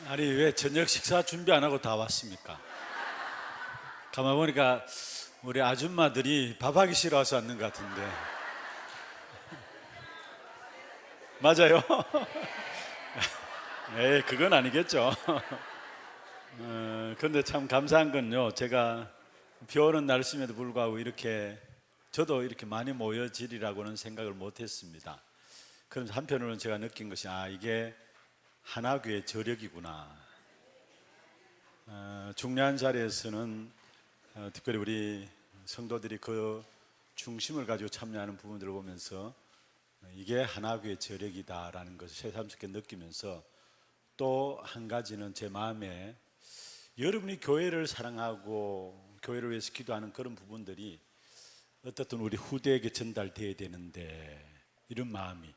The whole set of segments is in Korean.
아니 왜 저녁 식사 준비 안 하고 다 왔습니까? 가만 보니까 우리 아줌마들이 밥하기 싫어서 왔는 것 같은데 맞아요? 에이 그건 아니겠죠. 그런데 참 감사한 건요, 제가 비 오는 날씨에도 불구하고 이렇게 저도 이렇게 많이 모여지리라고는 생각을 못했습니다. 그럼 한편으로는 제가 느낀 것이 이게 하나교의 저력이구나. 중요한 자리에서는 특별히 우리 성도들이 그 중심을 가지고 참여하는 부분들을 보면서 이게 하나교의 저력이다라는 것을 새삼스럽게 느끼면서, 또 한 가지는 제 마음에 여러분이 교회를 사랑하고 교회를 위해서 기도하는 그런 부분들이 어떻든 우리 후대에게 전달돼야 되는데, 이런 마음이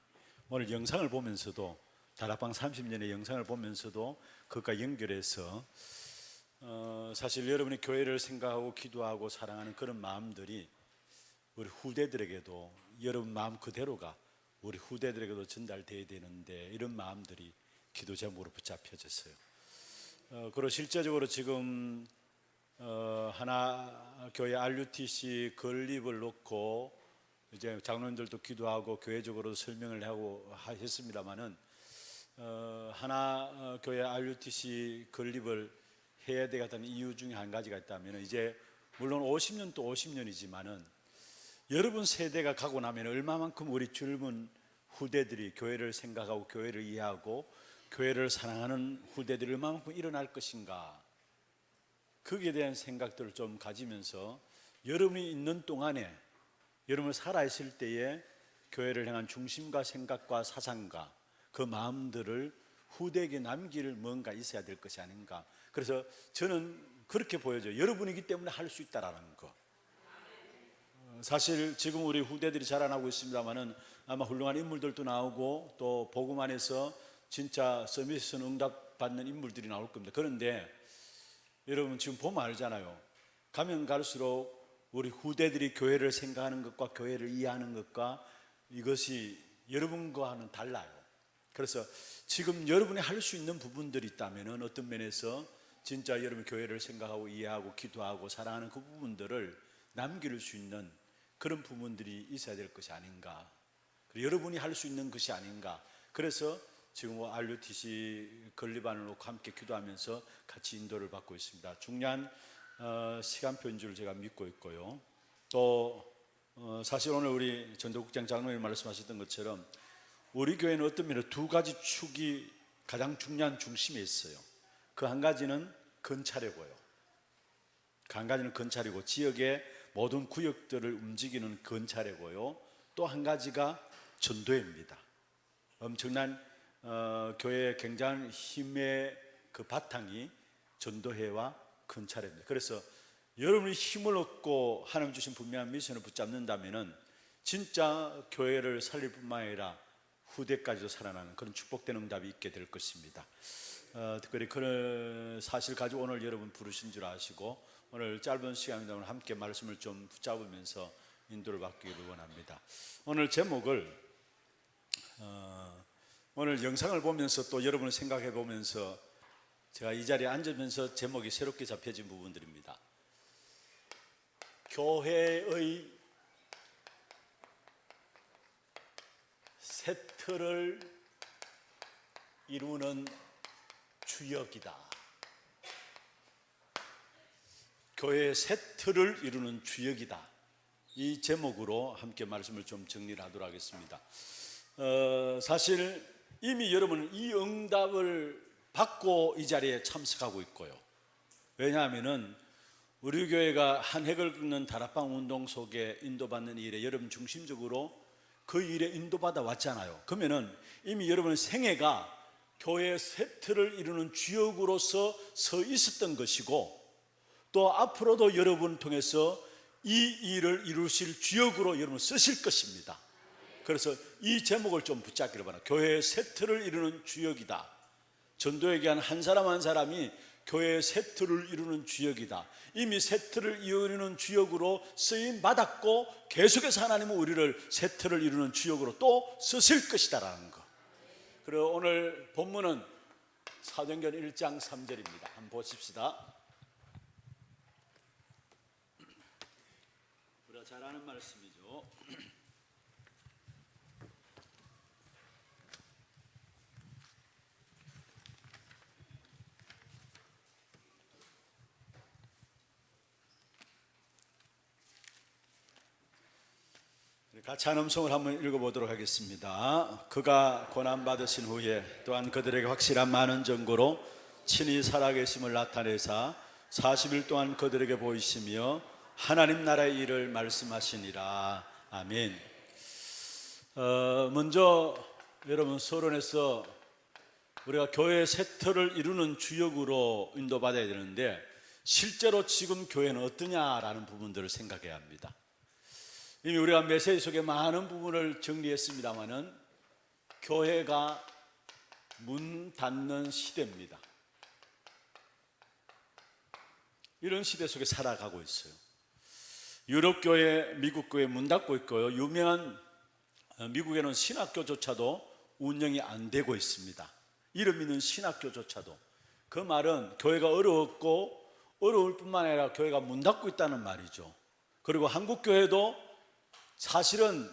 오늘 영상을 보면서도, 다락방 30년의 영상을 보면서도 그것과 연결해서 사실 여러분이 교회를 생각하고 기도하고 사랑하는 그런 마음들이 우리 후대들에게도, 여러분 마음 그대로가 우리 후대들에게도 전달돼야 되는데, 이런 마음들이 기도 제목으로 붙잡혀졌어요. 그리고 실제적으로 지금 하나교회 RUTC 건립을 놓고 이제 장로님들도 기도하고 교회적으로 설명을 하고 했습니다마는, 하나교회 RUTC 건립을 해야 되겠다는 이유 중에 한 가지가 있다면, 이제 물론 50년 또 50년이지만은 여러분 세대가 가고 나면 얼마만큼 우리 젊은 후대들이 교회를 생각하고 교회를 이해하고 교회를 사랑하는 후대들이 얼마만큼 일어날 것인가, 거기에 대한 생각들을 좀 가지면서 여러분이 있는 동안에, 여러분 살아있을 때에 교회를 향한 중심과 생각과 사상과 그 마음들을 후대에게 남길 뭔가 있어야 될 것이 아닌가. 그래서 저는 그렇게 보여져요. 여러분이기 때문에 할 수 있다라는 거. 사실 지금 우리 후대들이 자라나고 있습니다만은 아마 훌륭한 인물들도 나오고 또 복음 안에서 진짜 서밋은 응답 받는 인물들이 나올 겁니다. 그런데 여러분 지금 보면 알잖아요. 가면 갈수록 우리 후대들이 교회를 생각하는 것과 교회를 이해하는 것과 이것이 여러분과는 달라요. 그래서 지금 여러분이 할 수 있는 부분들이 있다면 어떤 면에서 진짜 여러분 교회를 생각하고 이해하고 기도하고 사랑하는 그 부분들을 남길 수 있는 그런 부분들이 있어야 될 것이 아닌가. 여러분이 할 수 있는 것이 아닌가. 그래서 지금 RUTC 건립안을 놓고 함께 기도하면서 같이 인도를 받고 있습니다. 중요한 시간표인 줄 제가 믿고 있고요. 또 사실 오늘 우리 전도국장 장로님 말씀하셨던 것처럼 우리 교회는 어떤 면으로 두 가지 축이 가장 중요한 중심에 있어요. 그 한 가지는 건차례고요. 그 한 가지는 건차례고, 지역의 모든 구역들을 움직이는 건차례고요. 또 한 가지가 전도회입니다. 엄청난 교회의 굉장한 힘의 그 바탕이 전도회와 건차례입니다. 그래서 여러분이 힘을 얻고 하나님 주신 분명한 미션을 붙잡는다면은 진짜 교회를 살릴 뿐만 아니라 후대까지도 살아나는 그런 축복된 응답이 있게 될 것입니다. 특별히 그런 사실 가지고 오늘 여러분 부르신 줄 아시고, 오늘 짧은 시간입니다만 함께 말씀을 좀 붙잡으면서 인도를 받기를 원합니다. 오늘 제목을 오늘 영상을 보면서 또 여러분을 생각해 보면서 제가 이 자리에 앉으면서 제목이 새롭게 잡혀진 부분들입니다. 교회의 새 틀을 이루는 주역이다. 교회의 새 틀을 이루는 주역이다. 이 제목으로 함께 말씀을 좀 정리를 하도록 하겠습니다. 사실 이미 여러분은 이 응답을 받고 이 자리에 참석하고 있고요. 왜냐하면은 우리 교회가 한 획을 긋는 다락방 운동 속에 인도받는 일에 여러분 중심적으로 그 일에 인도받아 왔잖아요. 그러면은 이미 여러분의 생애가 교회의 새 틀을 이루는 주역으로서 서 있었던 것이고, 또 앞으로도 여러분 통해서 이 일을 이루실 주역으로 여러분 쓰실 것입니다. 그래서 이 제목을 좀 붙잡기를 바랍니다. 교회의 새 틀을 이루는 주역이다. 전도에 대한 한 사람 한 사람이 교회의 새 틀을 이루는 주역이다. 이미 새 틀을 이루는 주역으로 쓰임 받았고 계속해서 하나님은 우리를 새 틀을 이루는 주역으로 또 쓰실 것이다라는 거. 그리고 오늘 본문은 사도행전 1장 3절입니다. 한번 보십시다. 우리가 잘 아는 말씀이죠. 같이 한 음성을 한번 읽어보도록 하겠습니다. 그가 고난받으신 후에 또한 그들에게 확실한 많은 증거로 친히 살아계심을 나타내사 40일 동안 그들에게 보이시며 하나님 나라의 일을 말씀하시니라. 아멘. 먼저 여러분, 서론에서 우리가 교회의 세터를 이루는 주역으로 인도받아야 되는데 실제로 지금 교회는 어떠냐라는 부분들을 생각해야 합니다. 이미 우리가 메시지 속에 많은 부분을 정리했습니다마는 교회가 문 닫는 시대입니다. 이런 시대 속에 살아가고 있어요. 유럽 교회, 미국 교회 문 닫고 있고요. 유명한 미국에는 신학교조차도 운영이 안 되고 있습니다. 이름 있는 신학교조차도. 그 말은 교회가 어려웠고 어려울 뿐만 아니라 교회가 문 닫고 있다는 말이죠. 그리고 한국 교회도 사실은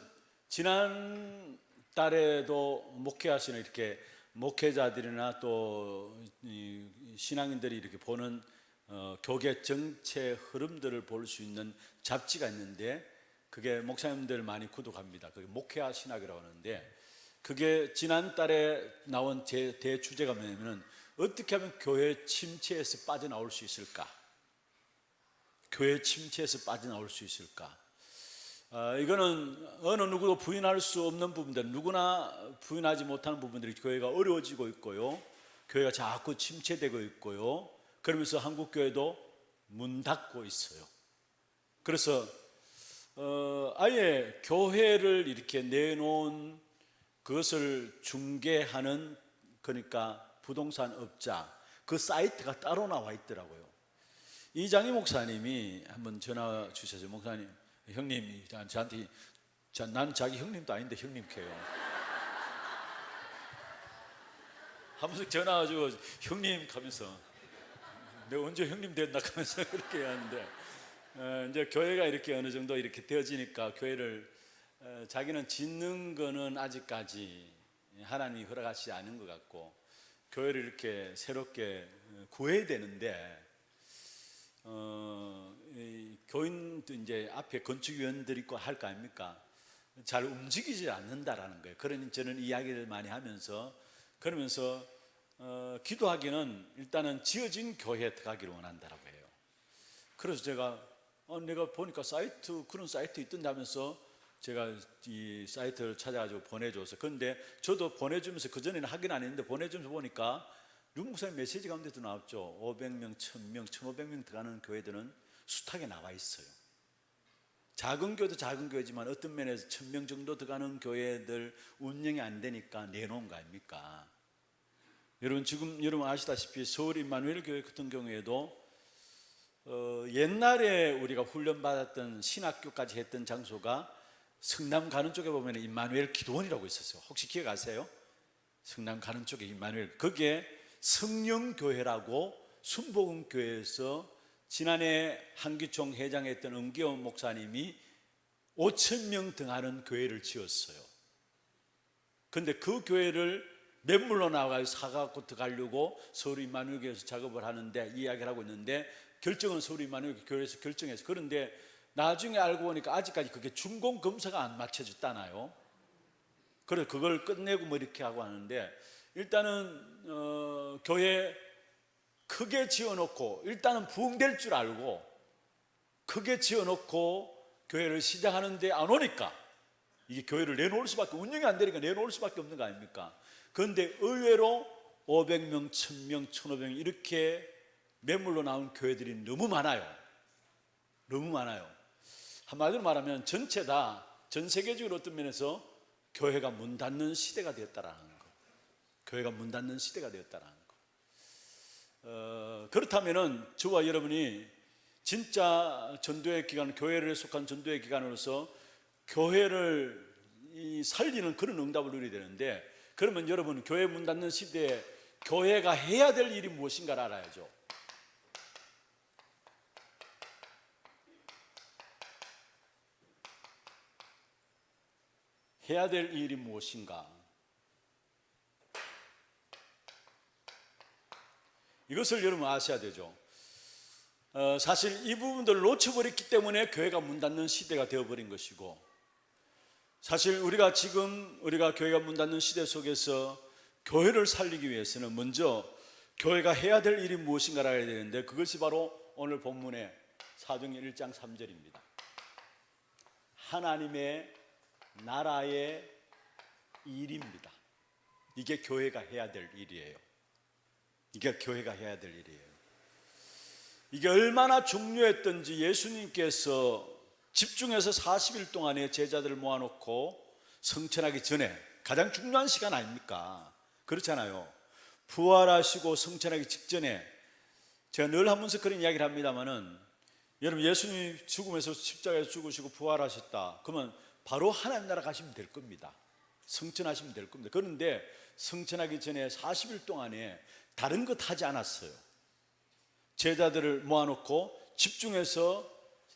지난 달에도 목회하시는 이렇게 목회자들이나 또 신앙인들이 이렇게 보는 교계 정체 흐름들을 볼 수 있는 잡지가 있는데 그게 목사님들 많이 구독합니다. 그게 목회와 신학이라고 하는데 그게 지난 달에 나온 제 대주제가 뭐냐면 어떻게 하면 교회 침체에서 빠져나올 수 있을까? 교회 침체에서 빠져나올 수 있을까? 이거는 어느 누구도 부인할 수 없는 부분들, 누구나 부인하지 못하는 부분들이 교회가 어려워지고 있고요, 교회가 자꾸 침체되고 있고요, 그러면서 한국 교회도 문 닫고 있어요. 그래서 아예 교회를 이렇게 내놓은 그것을 중개하는, 그러니까 부동산 업자, 그 사이트가 따로 나와 있더라고요. 이장희 목사님이 한번 전화 주셔서, 목사님, 형님 저한테, 난 자기 형님도 아닌데 형님께요. 한 번씩 전화 가지고 형님 하면서 내가 언제 형님 됐나 하면서 그렇게 하는데, 이제 교회가 이렇게 어느 정도 이렇게 되어지니까 교회를 자기는 짓는 거는 아직까지 하나님이 허락하시지 않은 것 같고 교회를 이렇게 새롭게 구해야 되는데 교인도 이제 앞에 건축위원들 있고 할 거 아닙니까? 잘 움직이지 않는다라는 거예요. 그러니 저는 이야기를 많이 하면서 그러면서 기도하기는 일단은 지어진 교회에 들어가기를 원한다라고 해요. 그래서 제가 내가 보니까 사이트, 그런 사이트 있던데 하면서 제가 이 사이트를 찾아가지고 보내줘서, 그런데 저도 보내주면서 그전에는 확인 안 했는데 보내주면서 보니까 류 목사님 메시지 가운데도 나왔죠. 500명, 1000명, 1500명 들어가는 교회들은 숱하게 나와 있어요. 작은 교회도 작은 교회지만 어떤 면에서 1000명 정도 들어가는 교회들 운영이 안 되니까 내놓은 거 아닙니까? 여러분, 지금 여러분 아시다시피 서울 임마누엘 교회 같은 경우에도 옛날에 우리가 훈련받았던 신학교까지 했던 장소가 성남 가는 쪽에 보면 임마누엘 기도원이라고 있었어요. 혹시 기억하세요? 성남 가는 쪽에 임마누엘, 그게 성령교회라고 순복음교회에서 지난해 한기총 회장했던 은기원 목사님이 5,000명 등하는 교회를 지었어요. 그런데 그 교회를 매물로 나와서 사갖고 들어가려고 서울 임마누엘교회에서 작업을 하는데, 이야기를 하고 있는데 결정은 서울 임마누엘 교회에서 결정해서, 그런데 나중에 알고 보니까 아직까지 그게 준공 검사가 안 맞춰졌다나요. 그래서 그걸 끝내고 뭐 이렇게 하고 하는데, 일단은 교회 크게 지어놓고 일단은 부흥될 줄 알고 크게 지어놓고 교회를 시작하는데 안 오니까 이게 교회를 내놓을 수밖에, 운영이 안 되니까 내놓을 수밖에 없는 거 아닙니까? 그런데 의외로 500명, 1000명, 1500명 이렇게 매물로 나온 교회들이 너무 많아요. 너무 많아요. 한마디로 말하면 전체 다, 전 세계적으로 어떤 면에서 교회가 문 닫는 시대가 되었다라는 거. 교회가 문 닫는 시대가 되었다라는 거. 그렇다면은 저와 여러분이 진짜 전도의 기관, 교회를 속한 전도의 기관으로서 교회를 살리는 그런 응답을 누려야 되는데, 그러면 여러분 교회 문 닫는 시대에 교회가 해야 될 일이 무엇인가를 알아야죠. 해야 될 일이 무엇인가? 이것을 여러분 아셔야 되죠. 사실 이 부분들을 놓쳐버렸기 때문에 교회가 문 닫는 시대가 되어버린 것이고, 사실 우리가 교회가 문 닫는 시대 속에서 교회를 살리기 위해서는 먼저 교회가 해야 될 일이 무엇인가를 알아야 되는데, 그것이 바로 오늘 본문의 사도행전 1장 3절입니다. 하나님의 나라의 일입니다. 이게 교회가 해야 될 일이에요. 이게 교회가 해야 될 일이에요. 이게 얼마나 중요했던지 예수님께서 집중해서 40일 동안에 제자들을 모아놓고 성천하기 전에, 가장 중요한 시간 아닙니까? 그렇잖아요. 부활하시고 성천하기 직전에, 제가 늘 하면서 그런 이야기를 합니다마는, 여러분 예수님이 죽음에서 십자가에서 죽으시고 부활하셨다 그러면 바로 하나님 나라 가시면 될 겁니다. 성천하시면 될 겁니다. 그런데 성천하기 전에 40일 동안에 다른 것 하지 않았어요. 제자들을 모아놓고 집중해서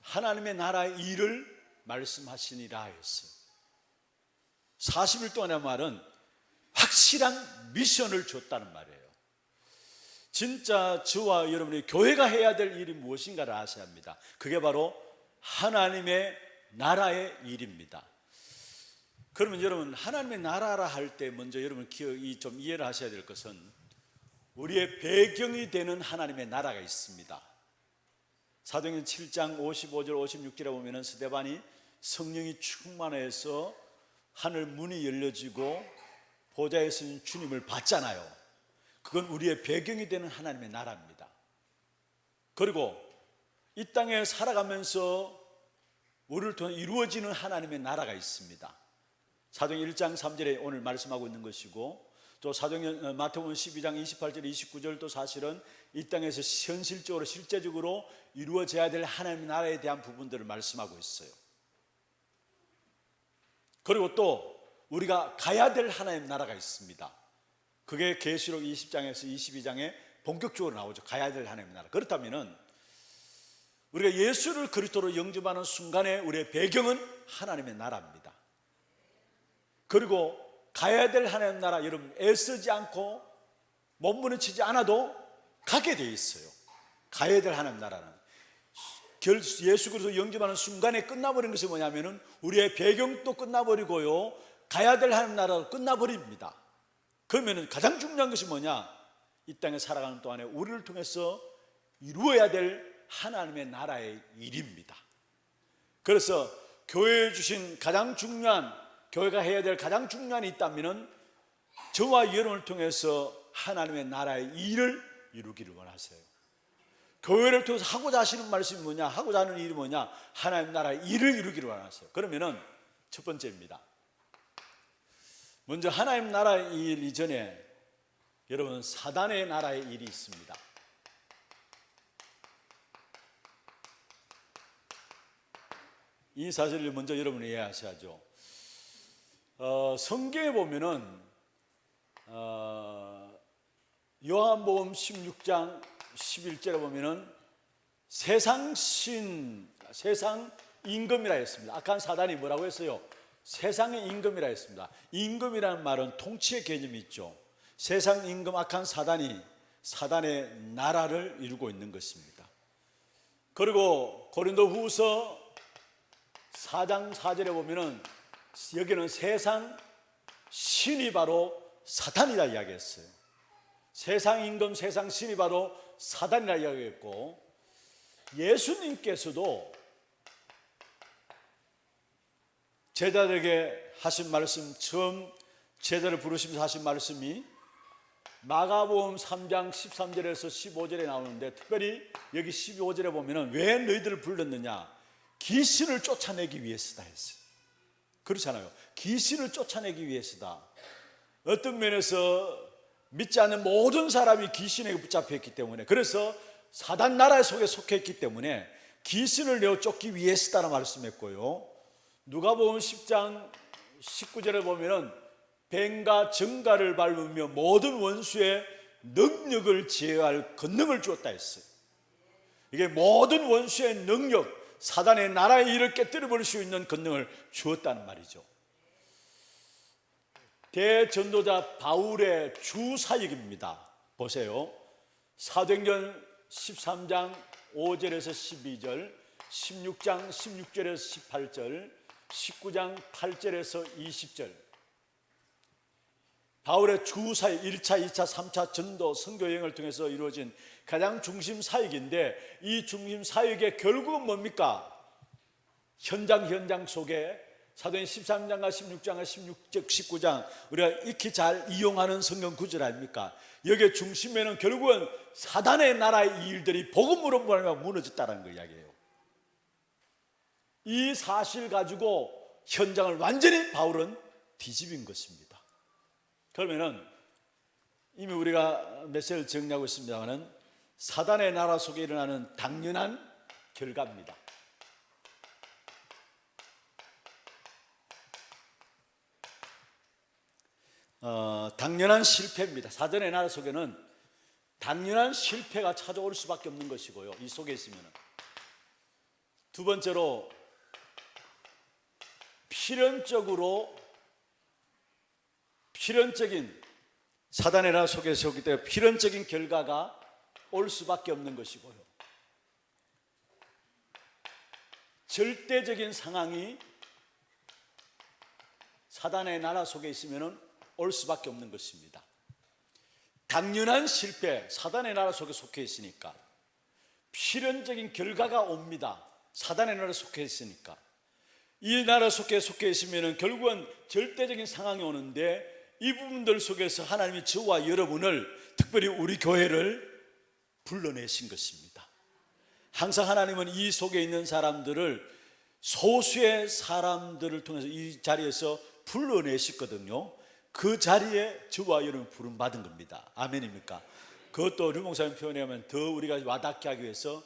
하나님의 나라의 일을 말씀하시니라 했어요. 40일 동안의 말은 확실한 미션을 줬다는 말이에요. 진짜 저와 여러분이 교회가 해야 될 일이 무엇인가를 아셔야 합니다. 그게 바로 하나님의 나라의 일입니다. 그러면 여러분, 하나님의 나라라 할 때 먼저 여러분 좀 이해를 하셔야 될 것은, 우리의 배경이 되는 하나님의 나라가 있습니다. 사도행전 7장 55절 56절에 보면 스데반이 성령이 충만해서 하늘 문이 열려지고 보좌에 서신 주님을 봤잖아요. 그건 우리의 배경이 되는 하나님의 나라입니다. 그리고 이 땅에 살아가면서 우리를 통해 이루어지는 하나님의 나라가 있습니다. 사도행전 1장 3절에 오늘 말씀하고 있는 것이고, 또 사도행전 마태복음 12장 28절 29절도 사실은 이 땅에서 현실적으로 실제적으로 이루어져야 될 하나님의 나라에 대한 부분들을 말씀하고 있어요. 그리고 또 우리가 가야 될 하나님의 나라가 있습니다. 그게 계시록 20장에서 22장에 본격적으로 나오죠. 가야 될 하나님의 나라. 그렇다면은 우리가 예수를 그리스도로 영접하는 순간에 우리의 배경은 하나님의 나라입니다. 그리고 가야 될 하나님의 나라, 여러분 애쓰지 않고 몸부림치지 않아도 가게 돼 있어요. 가야 될 하나님의 나라는 예수 그리스도 영접하는 순간에 끝나버린 것이 뭐냐면은 우리의 배경도 끝나버리고요, 가야 될 하나님의 나라도 끝나버립니다. 그러면은 가장 중요한 것이 뭐냐? 이 땅에 살아가는 동안에 우리를 통해서 이루어야 될 하나님의 나라의 일입니다. 그래서 교회에 주신 가장 중요한, 교회가 해야 될 가장 중요한 일이 있다면은 저와 여러분을 통해서 하나님의 나라의 일을 이루기를 원하세요. 교회를 통해서 하고자 하시는 말씀이 뭐냐? 하고자 하는 일이 뭐냐? 하나님의 나라의 일을 이루기를 원하세요. 그러면은 첫 번째입니다. 먼저 하나님 나라의 일 이전에 여러분 사단의 나라의 일이 있습니다. 이 사실을 먼저 여러분이 이해하셔야죠. 성경에 보면은 요한복음 16장 11절에 보면은 세상 임금이라 했습니다. 악한 사단이 뭐라고 했어요? 세상의 임금이라 했습니다. 임금이라는 말은 통치의 개념이 있죠. 세상 임금 악한 사단이 사단의 나라를 이루고 있는 것입니다. 그리고 고린도후서 4장 4절에 보면은 여기는 세상 신이 바로 사탄이라 이야기했어요. 세상 임금, 세상 신이 바로 사단이라 이야기했고, 예수님께서도 제자들에게 하신 말씀, 처음 제자를 부르시면서 하신 말씀이 마가복음 3장 13절에서 15절에 나오는데, 특별히 여기 15절에 보면은 왜 너희들을 불렀느냐? 귀신을 쫓아내기 위해서다 했어요. 그렇잖아요. 귀신을 쫓아내기 위해서다. 어떤 면에서 믿지 않는 모든 사람이 귀신에게 붙잡혀 있기 때문에, 그래서 사단 나라 속에 속해 있기 때문에 귀신을 내어 쫓기 위해서다라고 말씀했고요. 누가복음 10장 19절에 보면은 뱀과 정갈을 밟으며 모든 원수의 능력을 제어할 권능을 주었다 했어요. 이게 모든 원수의 능력, 사단의 나라의 일을 깨뜨려 버릴 수 있는 권능을 주었다는 말이죠. 대전도자 바울의 주사역입니다. 보세요. 사도행전 13장 5절에서 12절, 16장 16절에서 18절, 19장 8절에서 20절. 바울의 주사역 1차, 2차, 3차 전도 선교여행을 통해서 이루어진 가장 중심 사역인데, 이 중심 사역의 결국은 뭡니까? 현장 속에 사도행 13장과 16장과 19장 우리가 익히 잘 이용하는 성경 구절 아닙니까? 여기에 중심에는 결국은 사단의 나라의 일들이 복음으로 무너졌다는 거 이야기예요. 이 사실 가지고 현장을 완전히 바울은 뒤집은 것입니다. 그러면은 이미 우리가 메시지를 정리하고 있습니다만은 사단의 나라 속에 일어나는 당연한 결과입니다. 당연한 실패입니다. 사단의 나라 속에는 당연한 실패가 찾아올 수밖에 없는 것이고요. 이 속에 있으면은. 두 번째로 필연적인 사단의 나라 속에서 오기 때문에 필연적인 결과가 올 수밖에 없는 것이고요. 절대적인 상황이 사단의 나라 속에 있으면은 올 수밖에 없는 것입니다. 당연한 실패, 사단의 나라 속에 속해 있으니까 필연적인 결과가 옵니다. 사단의 나라에 속해 있으니까. 이 나라 속에 있으면 결국은 절대적인 상황이 오는데, 이 부분들 속에서 하나님이 저와 여러분을, 특별히 우리 교회를 불러내신 것입니다. 항상 하나님은 이 속에 있는 사람들을, 소수의 사람들을 통해서 이 자리에서 불러내셨거든요. 그 자리에 저와 여러분 부름받은 겁니다. 아멘입니까? 그것도 류 목사님 표현에 하면 더 우리가 와닿게 하기 위해서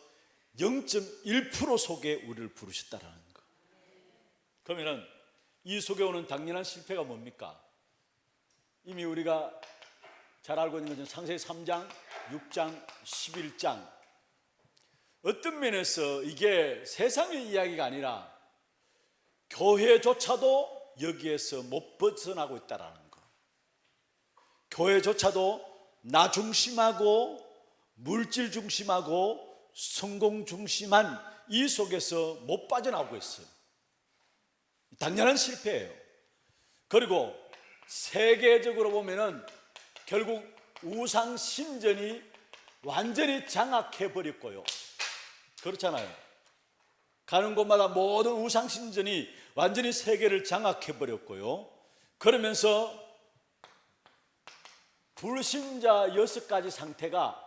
0.1% 속에 우리를 부르셨다라는 거. 그러면은 이 속에 오는 당연한 실패가 뭡니까? 이미 우리가 잘 알고 있는 것은 창세기 3장, 6장, 11장. 어떤 면에서 이게 세상의 이야기가 아니라 교회조차도 여기에서 못 벗어나고 있다라는 거. 교회조차도 나 중심하고 물질 중심하고 성공 중심한 이 속에서 못 빠져나오고 있어요. 당연한 실패예요. 그리고 세계적으로 보면은 결국 우상 신전이 완전히 장악해 버렸고요. 그렇잖아요. 가는 곳마다 모든 우상 신전이 완전히 세계를 장악해 버렸고요. 그러면서 불신자 6가지 상태가,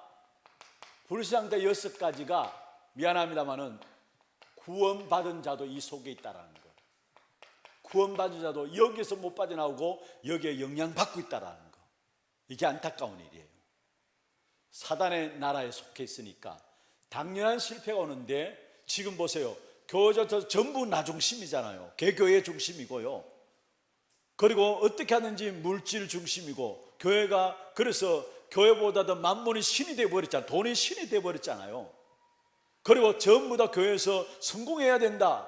불신자 6가지가 미안합니다만은 구원받은 자도 이 속에 있다라는 거. 구원받은 자도 여기에서 못 빠져나오고 여기에 영향받고 있다라는 거. 이게 안타까운 일이에요. 사단의 나라에 속해 있으니까 당연한 실패가 오는데, 지금 보세요. 교회조차 전부 나 중심이잖아요. 개교의 중심이고요. 그리고 어떻게 하는지 물질 중심이고, 교회가 그래서 교회보다도 만문이 신이 되어버렸잖아요. 돈이 신이 되어버렸잖아요. 그리고 전부 다 교회에서 성공해야 된다,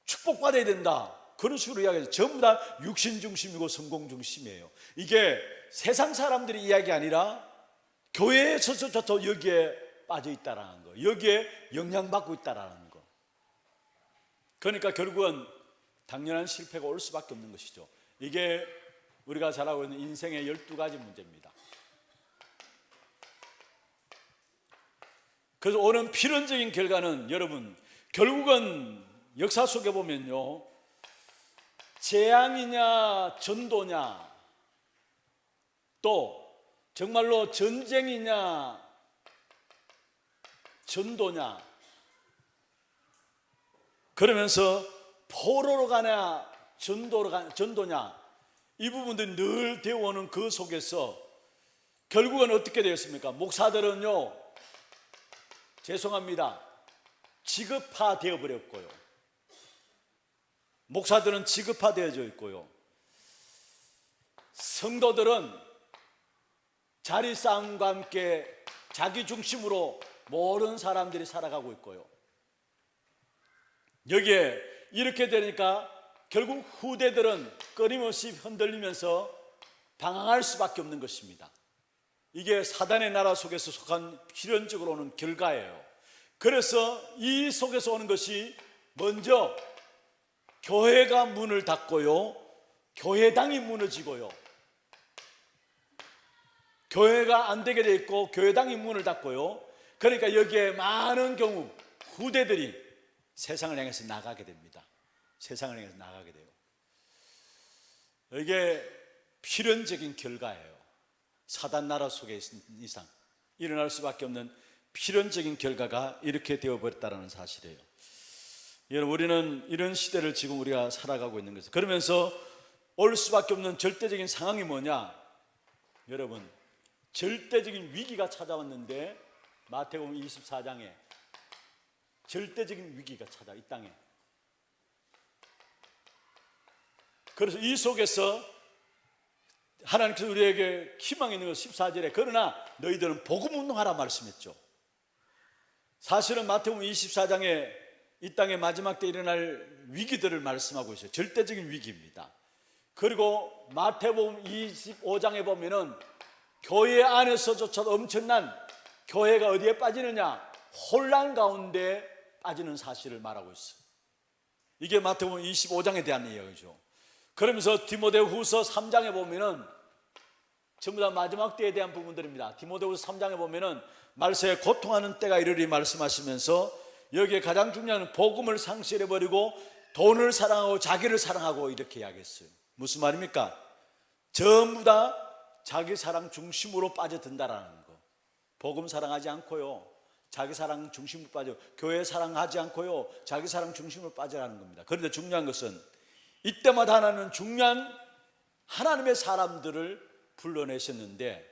축복받아야 된다, 그런 식으로 이야기해요. 전부 다 육신 중심이고 성공 중심이에요. 이게 세상 사람들이 이야기 아니라 교회에서조차도 여기에 빠져 있다라는 거, 여기에 영향받고 있다라는 거. 그러니까 결국은 당연한 실패가 올 수밖에 없는 것이죠. 이게 우리가 잘 알고 있는 인생의 12가지 문제입니다. 그래서 오는 필연적인 결과는, 여러분, 결국은 역사 속에 보면요, 재앙이냐 전도냐, 또 정말로 전쟁이냐 전도냐, 그러면서 포로로 가냐 전도냐, 이 부분들이 늘 되어오는 그 속에서 결국은 어떻게 되었습니까? 목사들은요, 죄송합니다, 지급화 되어 버렸고요. 목사들은 지급화 되어져 있고요. 성도들은 자리 싸움과 함께 자기 중심으로 모든 사람들이 살아가고 있고요. 여기에 이렇게 되니까 결국 후대들은 끊임없이 흔들리면서 방황할 수밖에 없는 것입니다. 이게 사단의 나라 속에서 속한 필연적으로 오는 결과예요. 그래서 이 속에서 오는 것이 먼저 교회가 문을 닫고요, 교회당이 무너지고요, 교회가 안 되게 돼 있고 교회당이 문을 닫고요. 그러니까 여기에 많은 경우 후대들이 세상을 향해서 나가게 됩니다. 세상을 향해서 나가게 돼요. 이게 필연적인 결과예요. 사단 나라 속에 있는 이상 일어날 수밖에 없는 필연적인 결과가 이렇게 되어버렸다는 사실이에요. 여러분, 우리는 이런 시대를 지금 우리가 살아가고 있는 것이죠. 그러면서 올 수밖에 없는 절대적인 상황이 뭐냐? 여러분, 절대적인 위기가 찾아왔는데 마태복음 24장에 절대적인 위기가 찾아 이 땅에. 그래서 이 속에서 하나님께서 우리에게 희망이 있는 것 14절에 그러나 너희들은 복음 운동하라 말씀했죠. 사실은 마태복음 24장에 이 땅의 마지막 때 일어날 위기들을 말씀하고 있어요. 절대적인 위기입니다. 그리고 마태복음 25장에 보면은 교회 안에서조차도 엄청난 교회가 어디에 빠지느냐? 혼란 가운데 빠지는 사실을 말하고 있어요. 이게 마태복음 25장에 대한 이야기죠. 그러면서 디모데후서 3장에 보면은 전부 다 마지막 때에 대한 부분들입니다. 디모데후서 3장에 보면은 말세에 고통하는 때가 이르리 말씀하시면서 여기에 가장 중요한 건 복음을 상실해버리고 돈을 사랑하고 자기를 사랑하고 이렇게 이야기했어요. 무슨 말입니까? 전부 다 자기 사랑 중심으로 빠져든다라는 거. 복음 사랑하지 않고요, 자기 사랑 중심으로 빠져, 교회 사랑하지 않고요, 자기 사랑 중심으로 빠져라는 겁니다. 그런데 중요한 것은 이때마다 하나는 중요한 하나님의 사람들을 불러내셨는데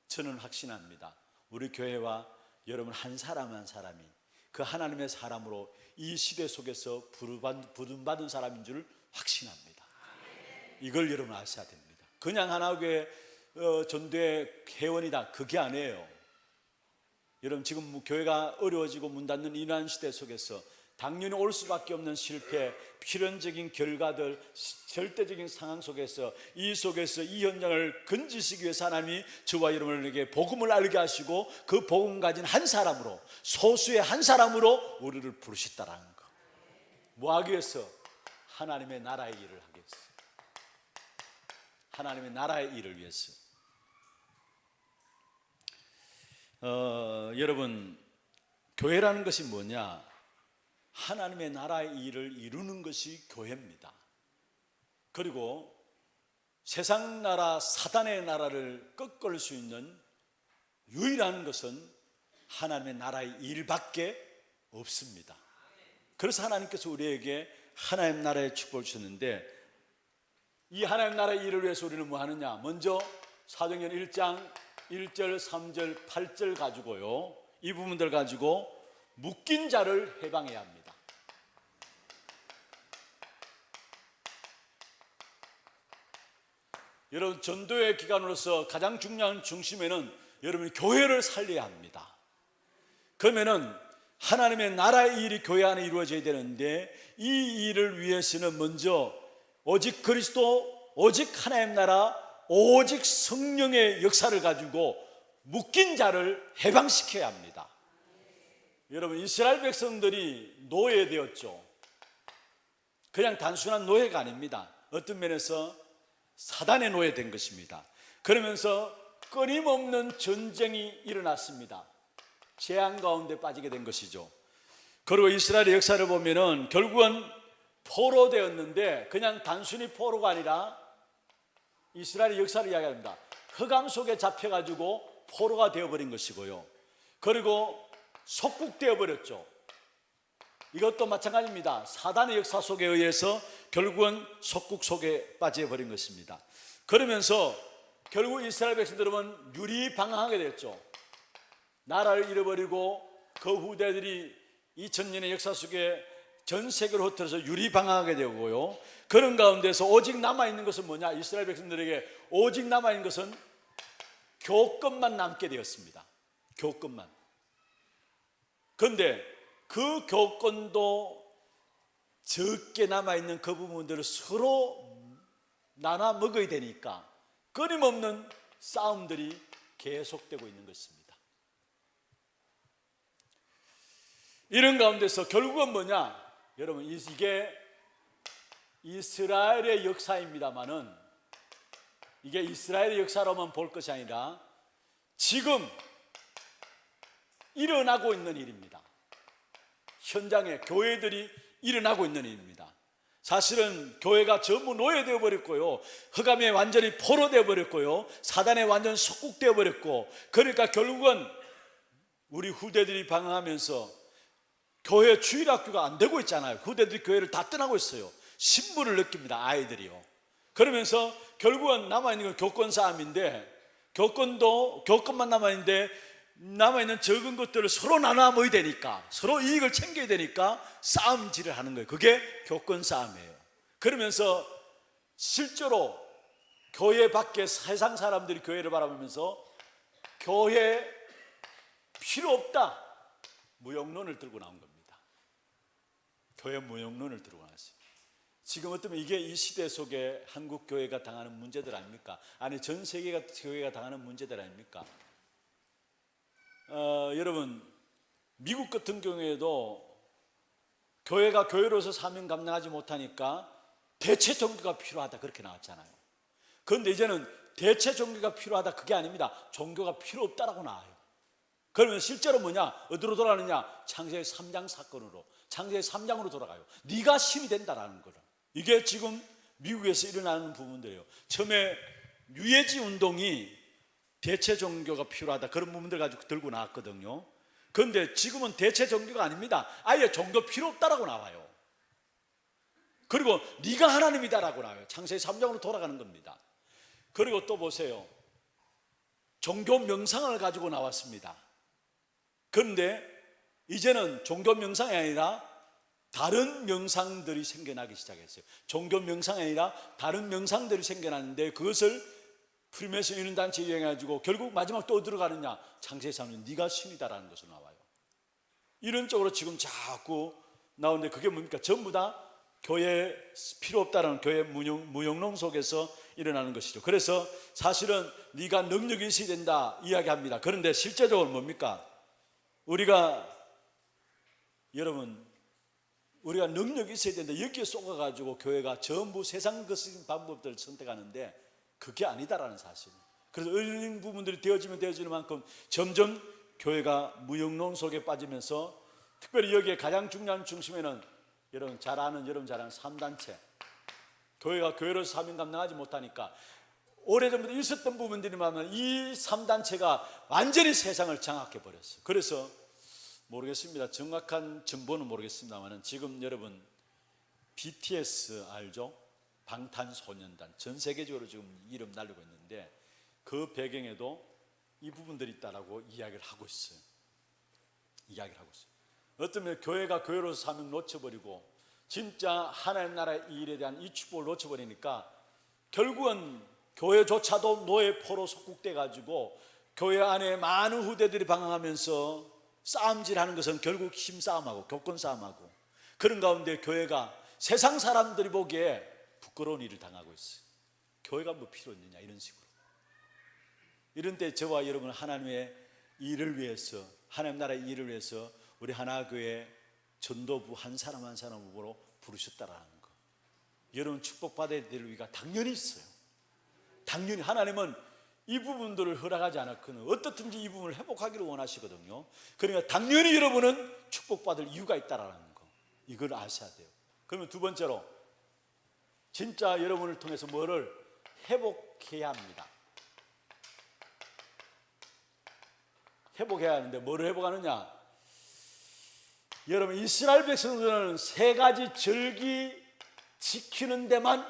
저는 확신합니다. 우리 교회와 여러분 한 사람 한 사람이 그 하나님의 사람으로 이 시대 속에서 부름받은 사람인 줄 확신합니다. 이걸 여러분 아셔야 됩니다. 그냥 하나교회 전도의 회원이다, 그게 아니에요. 여러분, 지금 교회가 어려워지고 문 닫는 이러한 시대 속에서 당연히 올 수밖에 없는 실패, 필연적인 결과들, 절대적인 상황 속에서 이 현장을 건지시기 위해서 하나님이 저와 여러분에게 복음을 알게 하시고 그 복음 가진 한 사람으로, 소수의 한 사람으로 우리를 부르셨다라는 거. 뭐 하기 위해서? 하나님의 나라의 일을 하기 위해서. 하나님의 나라의 일을 위해서. 여러분, 교회라는 것이 뭐냐? 하나님의 나라의 일을 이루는 것이 교회입니다. 그리고 세상 나라, 사단의 나라를 꺾을 수 있는 유일한 것은 하나님의 나라의 일밖에 없습니다. 그래서 하나님께서 우리에게 하나님 나라의 축복을 주셨는데, 이 하나님 나라의 일을 위해서 우리는 뭐 하느냐? 먼저 사도행전 1장 1절, 3절, 8절 가지고요, 이 부분들 가지고 묶인 자를 해방해야 합니다. 여러분, 전도의 기관으로서 가장 중요한 중심에는 여러분이 교회를 살려야 합니다. 그러면은 하나님의 나라의 일이 교회 안에 이루어져야 되는데, 이 일을 위해서는 먼저 오직 그리스도, 오직 하나님 나라, 오직 성령의 역사를 가지고 묶인 자를 해방시켜야 합니다. 여러분, 이스라엘 백성들이 노예되었죠. 그냥 단순한 노예가 아닙니다. 어떤 면에서 사단의 노예된 것입니다. 그러면서 끊임없는 전쟁이 일어났습니다. 재앙 가운데 빠지게 된 것이죠. 그리고 이스라엘의 역사를 보면은 결국은 포로되었는데, 그냥 단순히 포로가 아니라 이스라엘의 역사를 이야기합니다. 흑암 속에 잡혀가지고 포로가 되어버린 것이고요. 그리고 속국되어 버렸죠. 이것도 마찬가지입니다. 사단의 역사 속에 의해서 결국은 속국 속에 빠져버린 것입니다. 그러면서 결국 이스라엘 백성들은 유리방황하게 됐죠. 나라를 잃어버리고 그 후대들이 2000년의 역사 속에 전 세계로 흩어져서 유리방황하게 되고요. 그런 가운데서 오직 남아있는 것은 뭐냐? 이스라엘 백성들에게 오직 남아있는 것은 교권만 남게 되었습니다. 교권만. 그런데 그 교권도 적게 남아있는 그 부분들을 서로 나눠 먹어야 되니까 끊임없는 싸움들이 계속되고 있는 것입니다. 이런 가운데서 결국은 뭐냐? 여러분, 이게 이스라엘의 역사입니다만은 이게 이스라엘의 역사로만 볼 것이 아니라 지금 일어나고 있는 일입니다. 현장에 교회들이 일어나고 있는 일입니다. 사실은 교회가 전부 노예되어 버렸고요, 흑암에 완전히 포로되어 버렸고요, 사단에 완전 속국되어 버렸고, 그러니까 결국은 우리 후대들이 방황하면서 교회 주일학교가 안 되고 있잖아요. 후대들이 교회를 다 떠나고 있어요. 신분을 느낍니다, 아이들이요. 그러면서 결국은 남아있는 건 교권 싸움인데, 교권만 남아있는데 남아있는 적은 것들을 서로 나눠 먹어야 되니까, 서로 이익을 챙겨야 되니까 싸움질을 하는 거예요. 그게 교권 싸움이에요. 그러면서 실제로 교회 밖에 세상 사람들이 교회를 바라보면서 교회 필요 없다, 무용론을 들고 나온 겁니다. 교회 무용론을 들고 나왔어요. 지금 어쩌면 이게 이 시대 속에 한국 교회가 당하는 문제들 아닙니까? 아니, 전 세계가 교회가 당하는 문제들 아닙니까? 여러분, 미국 같은 경우에도 교회가 교회로서 사명 감당하지 못하니까 대체 종교가 필요하다, 그렇게 나왔잖아요. 그런데 이제는 대체 종교가 필요하다, 그게 아닙니다. 종교가 필요 없다라고 나와요. 그러면 실제로 뭐냐? 어디로 돌아가느냐? 창세기 3장 사건으로, 창세기 3장으로 돌아가요. 네가 신이 된다라는 거를. 이게 지금 미국에서 일어나는 부분들이에요. 처음에 유해지 운동이 대체 종교가 필요하다, 그런 부분들 가지고 들고 나왔거든요. 그런데 지금은 대체 종교가 아닙니다. 아예 종교 필요 없다라고 나와요. 그리고 네가 하나님이다라고 나와요. 창세기 3장으로 돌아가는 겁니다. 그리고 또 보세요. 종교 명상을 가지고 나왔습니다. 그런데 이제는 종교 명상이 아니라 다른 명상들이 생겨나기 시작했어요. 종교 명상이 아니라 다른 명상들이 생겨났는데, 그것을 프리메이슨 이런 단체에 이용해가지고 결국 마지막 또 어디로 가느냐? 창세기 3장 네가 신이다라는 것으로 나와요. 이런 쪽으로 지금 자꾸 나오는데, 그게 뭡니까? 전부 다 교회 필요 없다라는 교회 무용론 속에서 일어나는 것이죠. 그래서 사실은 네가 능력이 있어야 된다 이야기합니다. 그런데 실제적으로 뭡니까? 우리가 능력이 있어야 된다, 여기에 쏘가가지고 교회가 전부 세상 것인 방법들을 선택하는데 그게 아니다라는 사실. 그래서 이런 부분들이 되어지는 만큼 점점 교회가 무용론 속에 빠지면서, 특별히 여기에 가장 중요한 중심에는 여러분 잘 아는 3단체, 교회가 교회로서 사명 감당하지 못하니까 오래전부터 있었던 부분들이 많으면 이 3단체가 완전히 세상을 장악해 버렸어요. 그래서 모르겠습니다, 정확한 정보는 모르겠습니다만 지금 여러분 BTS 알죠? 방탄소년단, 전 세계적으로 지금 이름 날리고 있는데 그 배경에도 이 부분들이 있다라고 이야기를 하고 있어요. 어쩌면 교회가 교회로서 사명 놓쳐버리고 진짜 하나님 나라의 일에 대한 이 축복을 놓쳐버리니까 결국은 교회조차도 노예 포로 속국돼 가지고 교회 안에 많은 후대들이 방황하면서 싸움질하는 것은 결국 힘싸움하고 교권 싸움하고, 그런 가운데 교회가 세상 사람들이 보기에 부끄러운 일을 당하고 있어요. 교회가 뭐 필요 있느냐, 이런 식으로. 이런 때 저와 여러분 하나님의 일을 위해서, 하나님 나라의 일을 위해서 우리 하나교회 전도부 한 사람 한 사람으로 부르셨다라는 거, 여러분 축복받아야 될 위가 당연히 있어요. 당연히 하나님은 이 부분들을 허락하지 않았거든 어떻든지 이 부분을 회복하기를 원하시거든요. 그러니까 당연히 여러분은 축복받을 이유가 있다라는 거, 이걸 아셔야 돼요. 그러면 두 번째로, 진짜 여러분을 통해서 뭐를 회복해야 합니다. 회복해야 하는데 뭐를 회복하느냐? 여러분, 이스라엘 백성들은 3가지 절기 지키는 데만,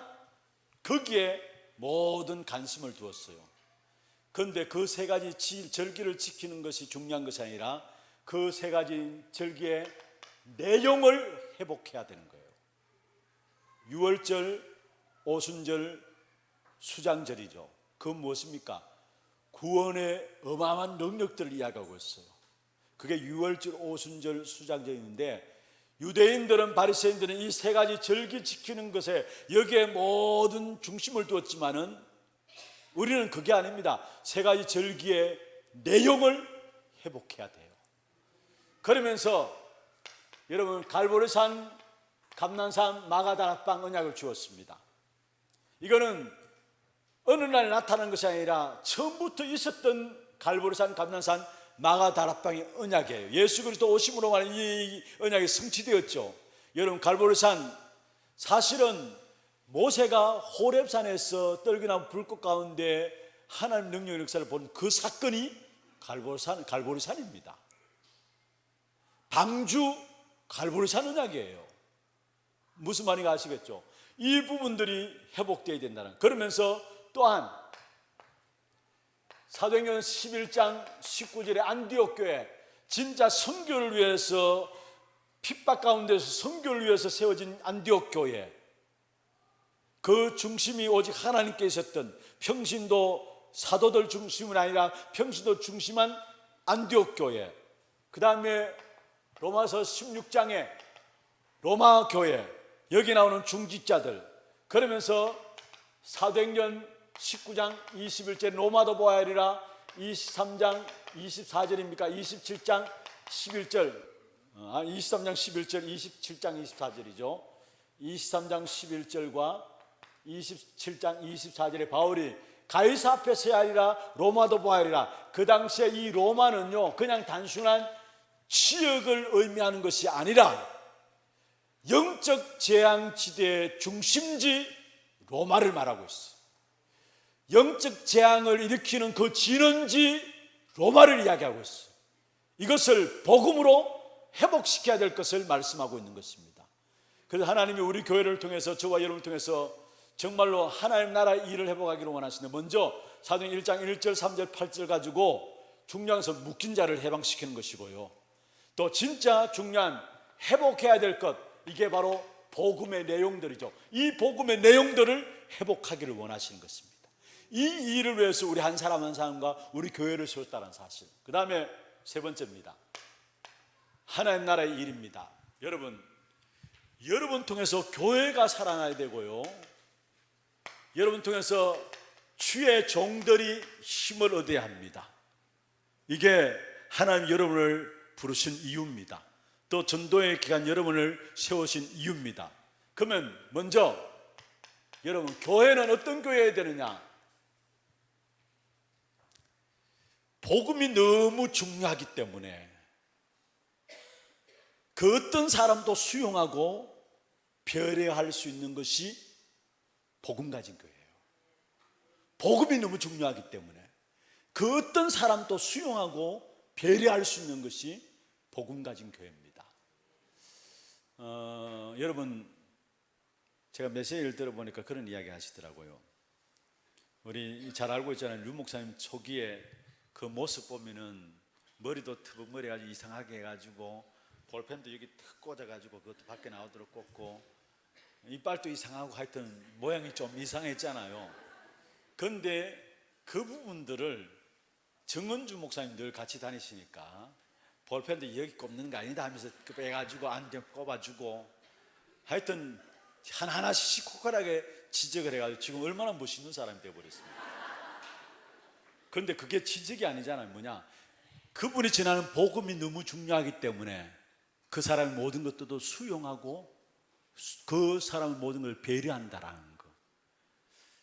거기에 모든 관심을 두었어요. 그런데 그 3가지 절기를 지키는 것이 중요한 것이 아니라 그 3가지 절기의 내용을 회복해야 되는 거예요. 유월절, 오순절, 수장절이죠. 그건 무엇입니까? 구원의 어마어마한 능력들을 이야기하고 있어요. 그게 유월절, 오순절, 수장절인데 유대인들은, 바리새인들은 이 세 가지 절기 지키는 것에 여기에 모든 중심을 두었지만은 우리는 그게 아닙니다. 세 가지 절기의 내용을 회복해야 돼요. 그러면서 여러분, 갈보리산, 감난산, 마가다락방 언약을 주었습니다. 이거는 어느 날에 나타난 것이 아니라 처음부터 있었던 갈보리산, 감난산, 마가다락방의 언약이에요. 예수 그리스도 오심으로 말하는 이 언약이 성취되었죠. 여러분, 갈보리산, 사실은 모세가 호렙산에서 떨기나무 불꽃 가운데 하나님 능력의 역사를 본 그 사건이 갈보리산입니다. 방주 갈보리산 언약이에요. 무슨 말인가 아시겠죠? 이 부분들이 회복되어야 된다는. 그러면서 또한 사도행전 11장 19절에 안디옥 교회, 진짜 선교를 위해서, 핍박 가운데서 선교를 위해서 세워진 안디옥 교회, 그 중심이 오직 하나님께 있었던, 평신도 사도들 중심은 아니라 평신도 중심한 안디옥 교회, 그 다음에 로마서 16장에 로마 교회, 여기 나오는 중직자들, 그러면서 사도행전 19장 21절 로마도 보아야 하리라, 23장 24절입니까? 27장 11절, 23장 11절, 27장 24절이죠. 23장 11절과 27장 24절에 바울이 가이사 앞에 서야 하리라, 로마도 보아야 하리라. 그 당시에 이 로마는요, 그냥 단순한 지역을 의미하는 것이 아니라 영적 재앙지대의 중심지 로마를 말하고 있어요. 영적 재앙을 일으키는 그 진원지 로마를 이야기하고 있어요. 이것을 복음으로 회복시켜야 될 것을 말씀하고 있는 것입니다. 그래서 하나님이 우리 교회를 통해서, 저와 여러분을 통해서 정말로 하나님 나라의 일을 회복하기를 원하시는데, 먼저 사도행전 1장 1절 3절 8절 가지고 중요한 것은 묶인 자를 해방시키는 것이고요, 또 진짜 중요한 회복해야 될 것, 이게 바로 복음의 내용들이죠. 이 복음의 내용들을 회복하기를 원하시는 것입니다. 이 일을 위해서 우리 한 사람 한 사람과 우리 교회를 세웠다는 사실. 그 다음에 세 번째입니다. 하나님 나라의 일입니다. 여러분 통해서 교회가 살아나야 되고요, 여러분 통해서 주의 종들이 힘을 얻어야 합니다. 이게 하나님 여러분을 부르신 이유입니다. 또 전도의 기간 여러분을 세우신 이유입니다. 그러면 먼저 여러분, 교회는 어떤 교회여야 되느냐? 복음이 너무 중요하기 때문에 그 어떤 사람도 수용하고 배려할 수 있는 것이 복음 가진 교회예요. 복음이 너무 중요하기 때문에 그 어떤 사람도 수용하고 배려할 수 있는 것이 복음 가진 교회입니다. 여러분, 제가 메시지를 들어보니까 그런 이야기 하시더라고요. 우리 잘 알고 있잖아요. 류 목사님 초기에 그 모습 보면은 머리도 트벅머리 해가지고 이상하게 해가지고 볼펜도 여기 탁 꽂아가지고 그것도 밖에 나오도록 꽂고 이빨도 이상하고 하여튼 모양이 좀 이상했잖아요. 그런데 그 부분들을 정은주 목사님 늘 같이 다니시니까 볼펜도 여기 꼽는 거 아니다 하면서 빼가지고 안경 꼽아주고 하여튼 하나씩 코칼하게 지적을 해가지고 지금 얼마나 멋있는 사람이 되어버렸습니다. 그런데 그게 지적이 아니잖아요. 뭐냐, 그분이 전하는 복음이 너무 중요하기 때문에 그 사람의 모든 것들도 수용하고 그 사람의 모든 걸 배려한다라는 거.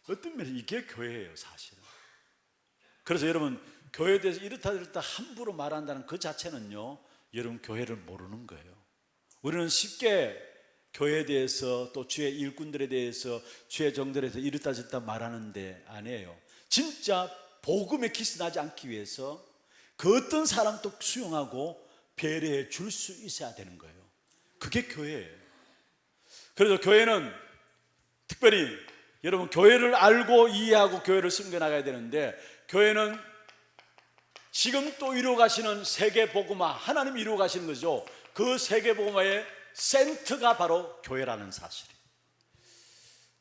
어떤 면에서 이게 교회예요, 사실은. 그래서 여러분, 교회에 대해서 이렇다 저렇다 함부로 말한다는 그 자체는요, 여러분 교회를 모르는 거예요. 우리는 쉽게 교회에 대해서, 또 주의 일꾼들에 대해서, 주의 정들에 대해서 이렇다 저렇다 말하는데 아니에요. 진짜 복음에 기스나지 않기 위해서 그 어떤 사람도 수용하고 배려해 줄 수 있어야 되는 거예요. 그게 교회예요. 그래서 교회는 특별히 여러분, 교회를 알고 이해하고 교회를 섬겨나가야 되는데, 교회는 지금 또 이루어가시는 세계복음화, 하나님이 이루어가시는 거죠. 그 세계복음화의 센터가 바로 교회라는 사실이에요.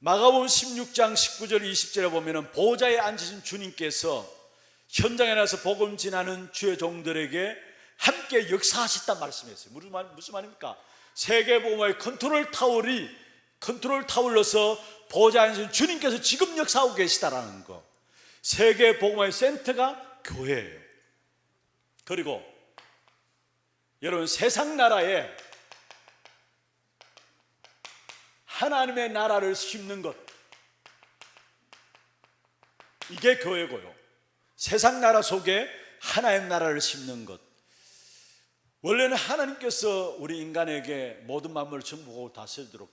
마가복음 16장 19절 20절에 보면은 보좌에 앉으신 주님께서 현장에 나서 복음 전하는 주의 종들에게 함께 역사하셨단 말씀이었어요. 무슨 말입니까? 세계복음화의 컨트롤 타워로서 보좌하신 주님께서 지금 역사하고 계시다라는 거. 세계복음화의 센터가 교회예요. 그리고 여러분, 세상 나라에 하나님의 나라를 심는 것, 이게 교회고요. 세상 나라 속에 하나님의 나라를 심는 것. 원래는 하나님께서 우리 인간에게 모든 만물을 정복하고 다스리도록,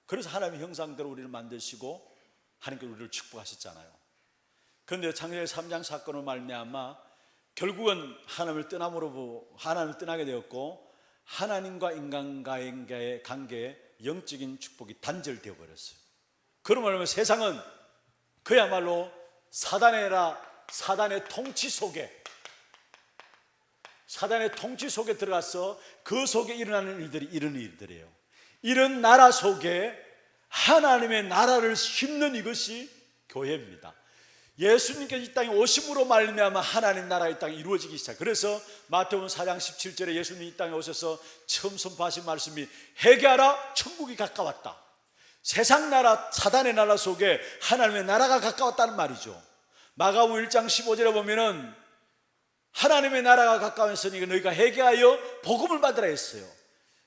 그래서 하나님의 형상대로 우리를 만드시고 하나님께서 우리를 축복하셨잖아요. 그런데 창세기 3장 사건으로 말미암아 결국은 하나님을 떠나게 되었고, 하나님과 인간과의 관계에 영적인 축복이 단절되어 버렸어요. 그러면 세상은 그야말로 사단의 통치 속에 들어가서 그 속에 일어나는 일들이 이런 일들이에요. 이런 나라 속에 하나님의 나라를 심는 이것이 교회입니다. 예수님께서 이 땅에 오심으로 말미암아 하나님 나라 이 땅에 이루어지기 시작. 그래서 마태복음 4장 17절에 예수님이 이 땅에 오셔서 처음 선포하신 말씀이 회개하라, 천국이 가까웠다. 세상 나라, 사단의 나라 속에 하나님의 나라가 가까웠다는 말이죠. 마가복음 1장 15절에 보면은 하나님의 나라가 가까웠으니 너희가 회개하여 복음을 받으라 했어요.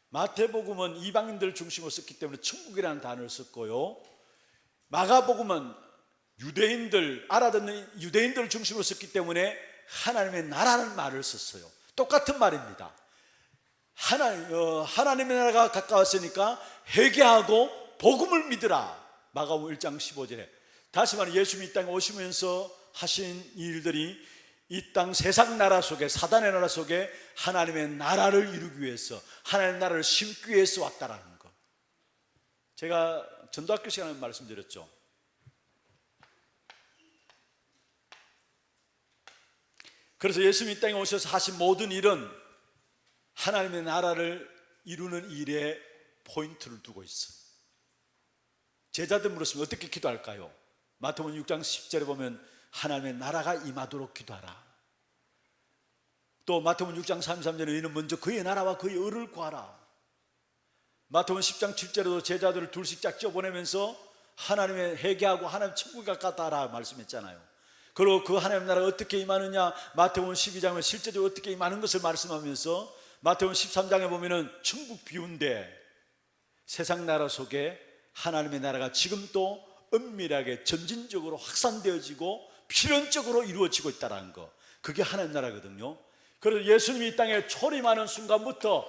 마태복음은 이방인들 중심으로 썼기 때문에 천국이라는 단어를 썼고요, 마가복음은 알아듣는 유대인들을 중심으로 썼기 때문에 하나님의 나라는 말을 썼어요. 똑같은 말입니다. 하나님의 나라가 가까웠으니까 회개하고 복음을 믿으라. 마가복음 1장 15절에. 다시 말해 예수님이 이 땅에 오시면서 하신 일들이 이 땅 세상 나라 속에, 사단의 나라 속에 하나님의 나라를 이루기 위해서, 하나님의 나라를 심기 위해서 왔다라는 것. 제가 전도학교 시간에 말씀드렸죠. 그래서 예수님이 이 땅에 오셔서 하신 모든 일은 하나님의 나라를 이루는 일에 포인트를 두고 있어요. 제자들 물었으면 어떻게 기도할까요? 마태복음 6장 10절에 보면 하나님의 나라가 임하도록 기도하라. 또 마태복음 6장 33절에 너희는 먼저 그의 나라와 그의 의를 구하라. 마태복음 10장 7절에도 제자들을 둘씩 짝지어 보내면서 하나님의 회개하고 하나님 천국이 가깝다라 말씀했잖아요. 그리고 그 하나님 나라가 어떻게 임하느냐, 마태복음 12장에 실제적으로 어떻게 임하는 것을 말씀하면서 마태복음 13장에 보면은 천국 비운데 세상 나라 속에 하나님의 나라가 지금도 은밀하게 점진적으로 확산되어지고 필연적으로 이루어지고 있다는 거, 그게 하나님 나라거든요. 그래서 예수님이 이 땅에 초림하는 순간부터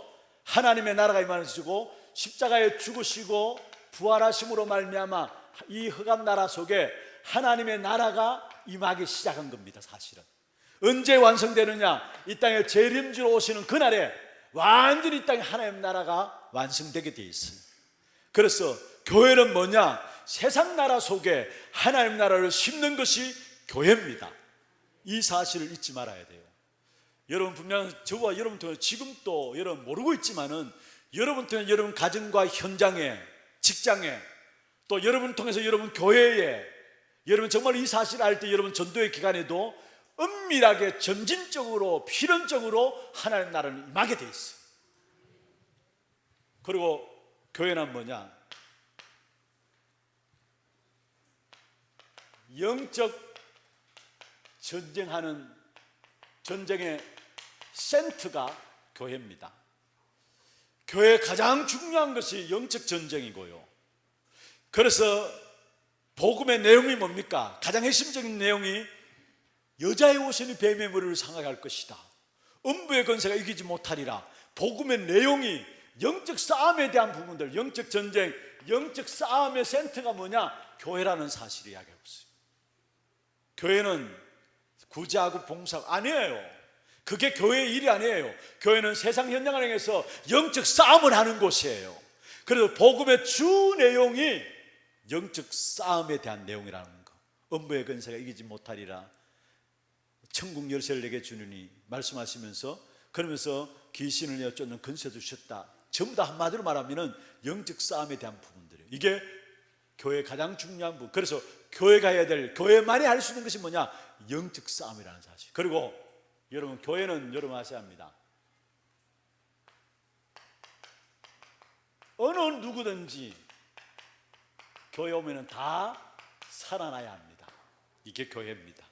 하나님의 나라가 임하시고 십자가에 죽으시고 부활하심으로 말미암아 이 흑암 나라 속에 하나님의 나라가 임하기 시작한 겁니다. 사실은 언제 완성되느냐, 이 땅에 재림주로 오시는 그날에 완전히 이 땅에 하나님의 나라가 완성되게 돼 있어요. 그래서 교회는 뭐냐, 세상 나라 속에 하나님 나라를 심는 것이 교회입니다. 이 사실을 잊지 말아야 돼요. 여러분 분명 저와 여러분 통해 지금 또 여러분 모르고 있지만은 여러분 통해 여러분 가정과 현장에, 직장에, 또 여러분 통해서 여러분 교회에, 여러분 정말 이 사실을 알 때 여러분 전도의 기간에도 은밀하게 점진적으로 필연적으로 하나님 나라는 임하게 돼 있어요. 그리고 교회는 뭐냐, 영적 전쟁의 센터가 교회입니다. 교회의 가장 중요한 것이 영적 전쟁이고요. 그래서 복음의 내용이 뭡니까? 가장 핵심적인 내용이 여자의 옷은 뱀의 머리를 상하게 할 것이다. 음부의 권세가 이기지 못하리라. 복음의 내용이 영적 싸움에 대한 부분들, 영적 전쟁, 영적 싸움의 센터가 뭐냐? 교회라는 사실을 이야기하고 있어요. 교회는 구제하고 봉사하고 아니에요. 그게 교회의 일이 아니에요. 교회는 세상 현장을 향해서 영적 싸움을 하는 곳이에요. 그래서 복음의 주 내용이 영적 싸움에 대한 내용이라는 거. 음부의 권세가 이기지 못하리라. 천국 열쇠를 내게 주느니 말씀하시면서, 그러면서 귀신을 내어 쫓는 권세도 주셨다. 전부 다 한마디로 말하면 영적 싸움에 대한 부분들이에요. 이게 교회의 가장 중요한 부분. 그래서 교회가 해야 될, 교회만이 할 수 있는 것이 뭐냐? 영적 싸움이라는 사실. 그리고 여러분, 교회는 여러분 아셔야 합니다. 어느 누구든지 교회 오면은 다 살아나야 합니다. 이게 교회입니다.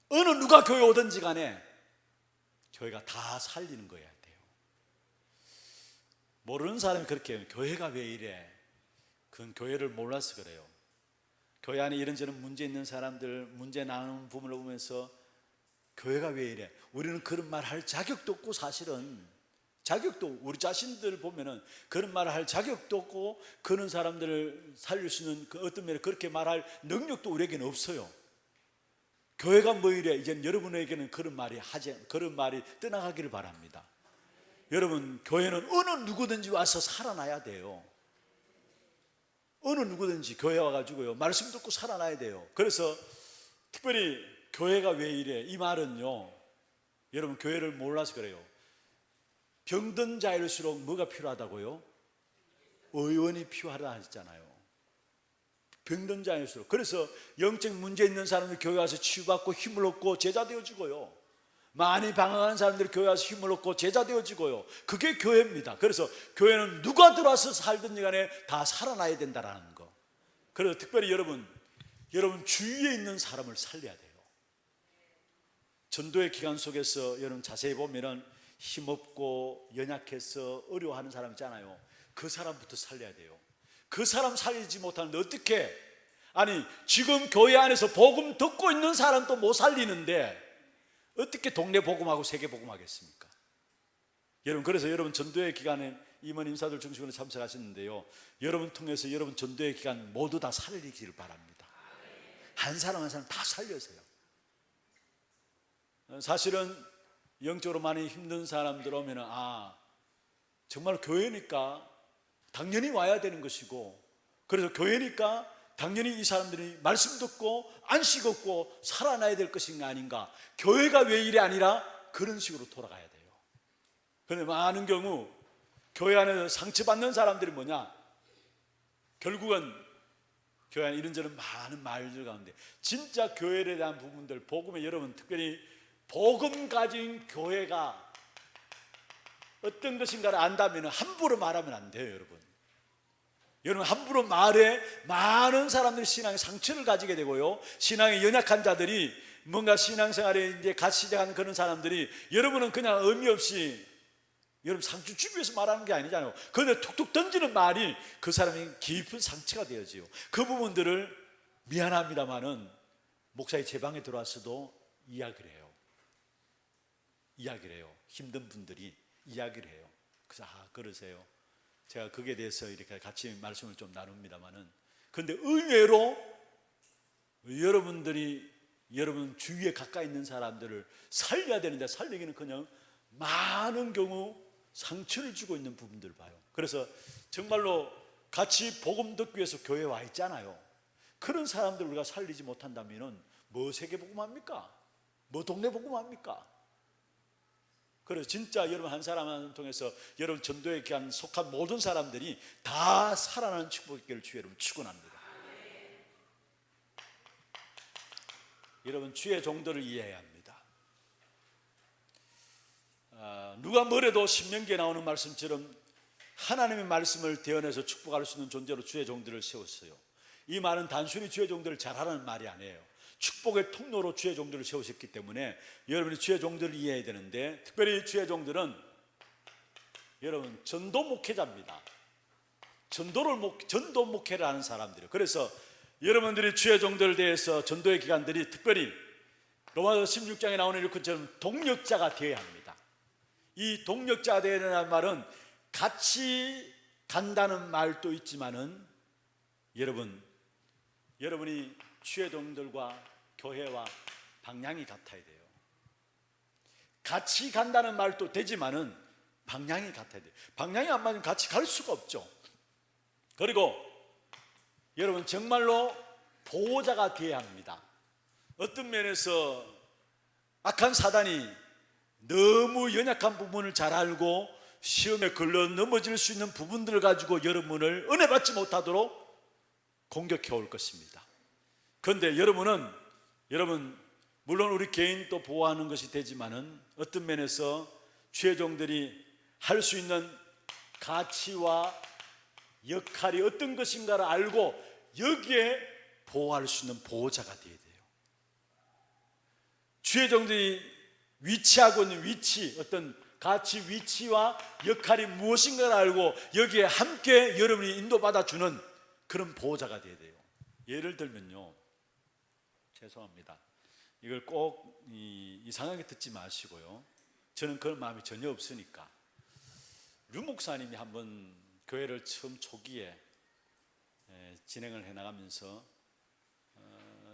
어느 누가 교회 오든지 간에 교회가 다 살리는 거여야 돼요. 모르는 사람이 그렇게 해요. 교회가 왜 이래? 그건 교회를 몰라서 그래요. 교회 안에 이런저런 문제 있는 사람들, 문제 나는 부분을 보면서 교회가 왜 이래? 우리는 그런 말 할 자격도 없고, 사실은 자격도, 우리 자신들 보면은 그런 말을 할 자격도 없고, 그런 사람들을 살릴 수 있는 그 어떤 면에 그렇게 말할 능력도 우리에게는 없어요. 교회가 뭐 이래? 이제 여러분에게는 그런 말이 떠나가기를 바랍니다. 여러분, 교회는 어느 누구든지 와서 살아나야 돼요. 어느 누구든지 교회 와가지고요, 말씀 듣고 살아나야 돼요. 그래서 특별히 교회가 왜 이래? 이 말은요, 여러분 교회를 몰라서 그래요. 병든 자일수록 뭐가 필요하다고요? 의원이 필요하다 하셨잖아요. 병든 자일수록. 그래서 영적 문제 있는 사람들이 교회 와서 치유받고 힘을 얻고 제자 되어지고요, 많이 방황하는 사람들이 교회 와서 힘을 얻고 제자 되어지고요, 그게 교회입니다. 그래서 교회는 누가 들어와서 살든지 간에 다 살아나야 된다라는 거. 그래서 특별히 여러분 주위에 있는 사람을 살려야 돼요. 전도의 기간 속에서 여러분 자세히 보면은 힘없고 연약해서 어려워하는 사람 있잖아요. 그 사람부터 살려야 돼요. 그 사람 살리지 못하는데 어떻게, 아니 지금 교회 안에서 복음 듣고 있는 사람도 못 살리는데 어떻게 동네 복음하고 세계 복음하겠습니까? 여러분, 그래서 여러분 전도의 기간에 임원 인사들 중심으로 참석하셨는데요, 여러분 통해서 여러분 전도의 기간 모두 다 살리기를 바랍니다. 한 사람 한 사람 다 살려세요. 사실은 영적으로 많이 힘든 사람들 오면은 정말 교회니까 당연히 와야 되는 것이고, 그래서 교회니까 당연히 이 사람들이 말씀 듣고 안식 얻고 살아나야 될 것인가 아닌가, 교회가 왜 이래 아니라 그런 식으로 돌아가야 돼요. 그런데 많은 경우 교회 안에서 상처받는 사람들이 뭐냐, 결국은 교회 안에 이런저런 많은 말들 가운데 진짜 교회에 대한 부분들, 복음에 여러분 특별히 복음 가진 교회가 어떤 것인가를 안다면 함부로 말하면 안 돼요. 여러분 함부로 말해 많은 사람들이 신앙의 상처를 가지게 되고요, 신앙에 연약한 자들이 뭔가 신앙생활에 이제 같이 시작하는 그런 사람들이, 여러분은 그냥 의미 없이 여러분 상처 주기 위해서 말하는 게 아니잖아요. 그런데 툭툭 던지는 말이 그 사람이 깊은 상처가 되어지요. 그 부분들을 미안합니다만은 목사의 제 방에 들어와서도 이야기를 해요. 힘든 분들이 이야기를 해요. 그래서 그러세요. 제가 거기에 대해서 이렇게 같이 말씀을 좀 나눕니다만은, 그런데 의외로 여러분들이 여러분 주위에 가까이 있는 사람들을 살려야 되는데 살리기는커녕 많은 경우 상처를 주고 있는 부분들을 봐요. 그래서 정말로 같이 복음 듣기 위해서 교회에 와 있잖아요. 그런 사람들 우리가 살리지 못한다면은 뭐 세계 복음합니까? 뭐 동네 복음합니까? 그래서 진짜 여러분 한 사람 한 사람 통해서 여러분 전도에 기한 속한 모든 사람들이 다 살아나는 축복의 길을 주의 여러분 축원합니다. 여러분 주의 종들을 이해해야 합니다. 누가 뭐래도 신명기에 나오는 말씀처럼 하나님의 말씀을 대언해서 축복할 수 있는 존재로 주의 종들을 세웠어요. 이 말은 단순히 주의 종들을 잘하라는 말이 아니에요. 축복의 통로로 주의 종들을 세우셨기 때문에 여러분이 주의 종들을 이해해야 되는데, 특별히 주의 종들은 여러분 전도 목회자입니다. 전도 목회를 하는 사람들이에요. 그래서 여러분들이 주의 종들에 대해서 전도의 기관들이 특별히 로마서 16장에 나오는 이렇게처럼 동력자가 되어야 합니다. 이 동력자가 되어야 되는 말은 같이 간다는 말도 있지만은 여러분이 주의 종들과 교회와 방향이 같아야 돼요. 같이 간다는 말도 되지만은 방향이 같아야 돼요. 방향이 안 맞으면 같이 갈 수가 없죠. 그리고 여러분 정말로 보호자가 되어야 합니다. 어떤 면에서 악한 사단이 너무 연약한 부분을 잘 알고 시험에 걸러 넘어질 수 있는 부분들을 가지고 여러분을 은혜 받지 못하도록 공격해 올 것입니다. 그런데 여러분은 여러분, 물론 우리 개인도 보호하는 것이 되지만은 어떤 면에서 주의 종들이 할 수 있는 가치와 역할이 어떤 것인가를 알고 여기에 보호할 수 있는 보호자가 되어야 돼요. 주의 종들이 위치하고 있는 위치, 어떤 가치, 위치와 역할이 무엇인가를 알고 여기에 함께 여러분이 인도받아 주는 그런 보호자가 되어야 돼요. 예를 들면요, 죄송합니다, 이걸 꼭 이상하게 듣지 마시고요, 저는 그런 마음이 전혀 없으니까. 류 목사님이 한번 교회를 처음 초기에 진행을 해나가면서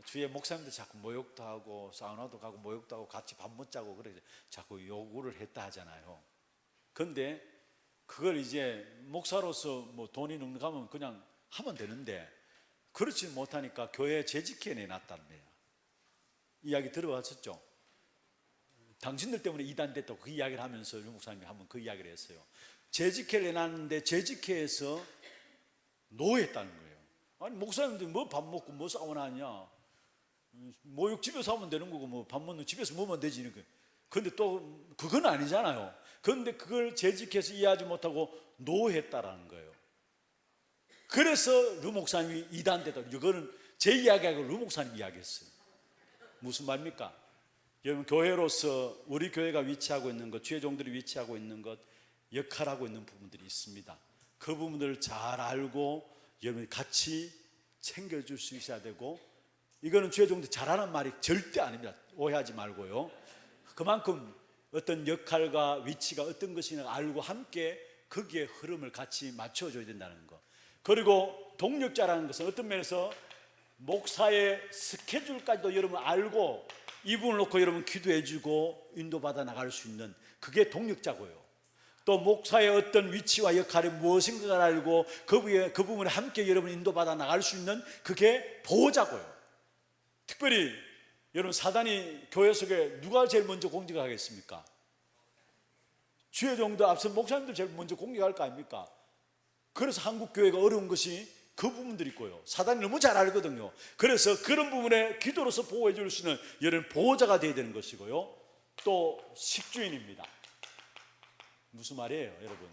주위에 목사님들 자꾸 모욕도 하고 사우나도 가고 모욕도 하고 같이 밥 먹자고 그래 자꾸 요구를 했다 하잖아요. 그런데 그걸 이제 목사로서 뭐 돈이 넉넉하면 그냥 하면 되는데 그렇지 못하니까 교회에 재직회 내놨답니다. 이야기 들어봤었죠? 당신들 때문에 이단됐다고 그 이야기를 하면서 류 목사님이 한번 그 이야기를 했어요. 재직회를 내놨는데 재직회에서 노했다는 거예요. 아니 목사님들 뭐 밥 먹고 뭐 사우나 하냐, 모욕 집에서 하면 되는 거고 뭐 밥 먹는 집에서 먹으면 되지. 그런데 또 그건 아니잖아요. 그런데 그걸 재직해서 이해하지 못하고 노했다라는 거예요. 그래서 류 목사님이 이단됐다. 이거는 제 이야기하고 류 목사님 이야기했어요. 무슨 말입니까? 여러분, 교회로서 우리 교회가 위치하고 있는 것, 주의 종들이 위치하고 있는 것, 역할하고 있는 부분들이 있습니다. 그 부분들을 잘 알고 여러분이 같이 챙겨줄 수 있어야 되고, 이거는 주의 종들이 잘하는 말이 절대 아닙니다. 오해하지 말고요. 그만큼 어떤 역할과 위치가 어떤 것이냐 알고 함께 거기에 흐름을 같이 맞춰줘야 된다는 것. 그리고 동력자라는 것은 어떤 면에서 목사의 스케줄까지도 여러분 알고 이 부분을 놓고 여러분 기도해주고 인도받아 나갈 수 있는 그게 동력자고요. 또 목사의 어떤 위치와 역할이 무엇인가를 알고 그 부분에 함께 여러분 인도받아 나갈 수 있는 그게 보호자고요. 특별히 여러분, 사단이 교회 속에 누가 제일 먼저 공격하겠습니까? 주의 종도 앞서 목사님들 제일 먼저 공격할 거 아닙니까? 그래서 한국 교회가 어려운 것이 그 부분들이 있고요. 사단이 너무 잘 알거든요. 그래서 그런 부분에 기도로서 보호해 줄 수 있는 여러분 보호자가 되어야 되는 것이고요. 또 식주인입니다. 무슨 말이에요, 여러분?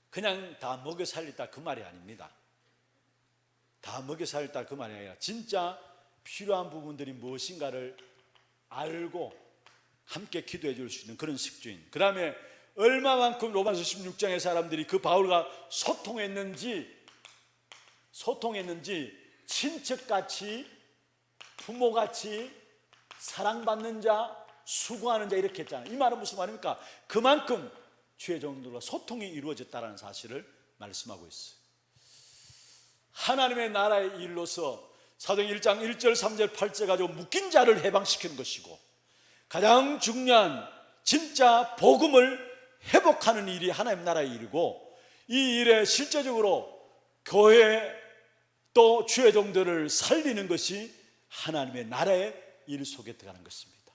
그냥 다 먹여 살리다 그 말이 아닙니다. 다 먹여 살리다 그 말이 아니라 진짜 필요한 부분들이 무엇인가를 알고 함께 기도해 줄 수 있는 그런 식주인. 그 다음에 얼마만큼 로마서 16장의 사람들이 그 바울과 소통했는지 친척같이, 부모같이 사랑받는 자, 수고하는 자 이렇게 했잖아요. 이 말은 무슨 말입니까? 그만큼 주의 종들과 소통이 이루어졌다는 사실을 말씀하고 있어요. 하나님의 나라의 일로서 사도행 1장 1절 3절 8절 가지고 묶인 자를 해방시키는 것이고, 가장 중요한 진짜 복음을 회복하는 일이 하나님 나라의 일이고, 이 일에 실제적으로 교회 또 주의 종들을 살리는 것이 하나님의 나라의 일 속에 들어가는 것입니다.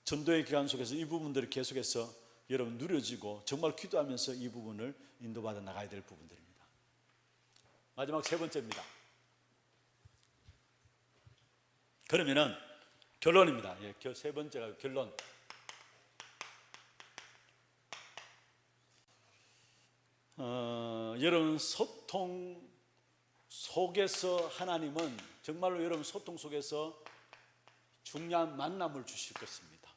전도의 기간 속에서 이 부분들을 계속해서 여러분 누려지고 정말 기도하면서 이 부분을 인도받아 나가야 될 부분들입니다. 마지막 세 번째입니다. 그러면은 결론입니다. 세 번째가 결론. 여러분, 소통 속에서 하나님은 정말로 여러분 소통 속에서 중요한 만남을 주실 것입니다.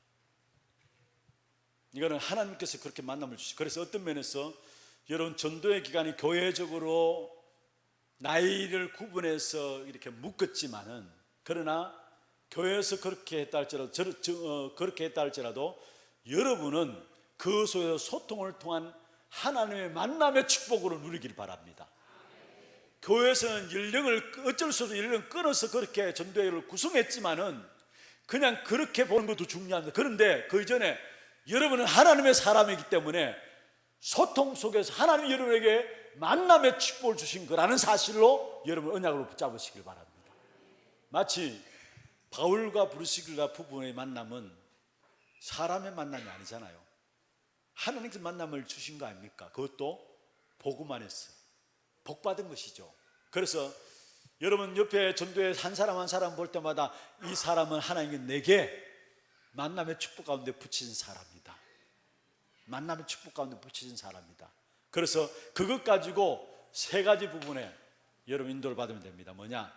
이거는 하나님께서 그렇게 만남을 주시고, 그래서 어떤 면에서 여러분 전도의 기간이 교회적으로 나이를 구분해서 이렇게 묶었지만은, 그러나 교회에서 그렇게 했다 할지라도 여러분은 그 속에서 소통을 통한 하나님의 만남의 축복으로 누리길 바랍니다. 교회에서는 연령을 어쩔 수 없이 연령을 끊어서 그렇게 전도회를 구성했지만은 그냥 그렇게 보는 것도 중요합니다. 그런데 그 이전에 여러분은 하나님의 사람이기 때문에 소통 속에서 하나님이 여러분에게 만남의 축복을 주신 거라는 사실로 여러분 언약으로 붙잡으시길 바랍니다. 마치 바울과 브리스길라 부부의 만남은 사람의 만남이 아니잖아요. 하나님께서 만남을 주신 거 아닙니까? 그것도 복음 안에서 복받은 것이죠. 그래서 여러분 옆에 전도에 한 사람 한 사람 볼 때마다 이 사람은 하나님께 내게 만남의 축복 가운데 붙이신 사람이다. 만남의 축복 가운데 붙이신 사람이다. 그래서 그것 가지고 세 가지 부분에 여러분 인도를 받으면 됩니다. 뭐냐?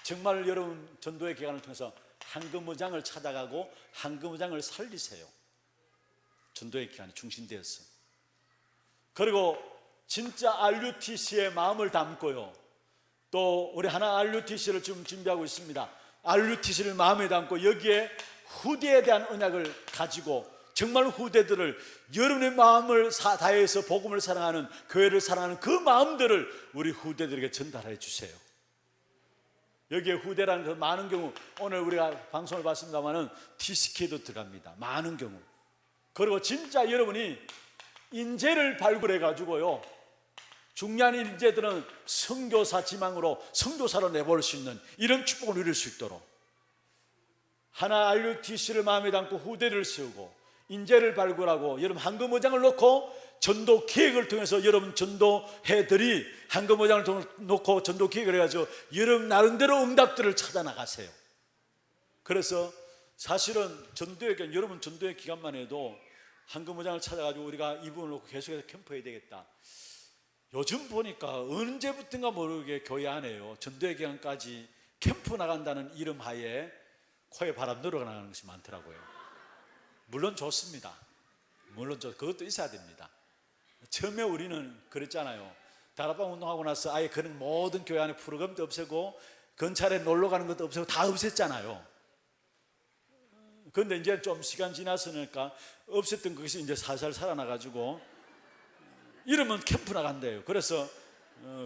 정말 여러분 전도의 기간을 통해서 한금무장을 찾아가고 한금무장을 살리세요. 전도의 기간이 중심되었어. 그리고 진짜 RUTC의 마음을 담고요. 또 우리 하나 RUTC를 지금 준비하고 있습니다. RUTC를 마음에 담고 여기에 후대에 대한 언약을 가지고 정말 후대들을 여러분의 마음을 다해서 복음을 사랑하는, 교회를 사랑하는 그 마음들을 우리 후대들에게 전달해 주세요. 여기에 후대라는 그 많은 경우 오늘 우리가 방송을 봤습니다마는 TCK도 들어갑니다. 많은 경우. 그리고 진짜 여러분이 인재를 발굴해 가지고요, 중요한 인재들은 선교사 지망으로 선교사로 내볼 수 있는 이런 축복을 누릴 수 있도록 하나 RUTC를 마음에 담고 후대를 세우고 인재를 발굴하고 여러분 한금무장을 놓고 전도 기획을 통해서 여러분 전도해들이 한금무장을 놓고 전도 기획을 해가지고 여러분 나름대로 응답들을 찾아 나가세요. 그래서 사실은 전도의 기간, 여러분 전도의 기간만 해도 한금무장을 찾아가지고 우리가 이 부분을 놓고 계속해서 캠프해야 되겠다. 요즘 보니까 언제부턴가 모르게 교회 안에요, 전도의 기간까지 캠프 나간다는 이름 하에 코에 바람 늘어나가는 것이 많더라고요. 물론 좋습니다. 물론 그것도 있어야 됩니다. 처음에 우리는 그랬잖아요. 다락방 운동하고 나서 아예 그런 모든 교회 안에 프로그램도 없애고 근처에 놀러 가는 것도 없애고 다 없앴잖아요. 그런데 이제 좀 시간 지났으니까 없앴던 것이 이제 살살 살아나가지고 이러면 캠프 나간대요. 그래서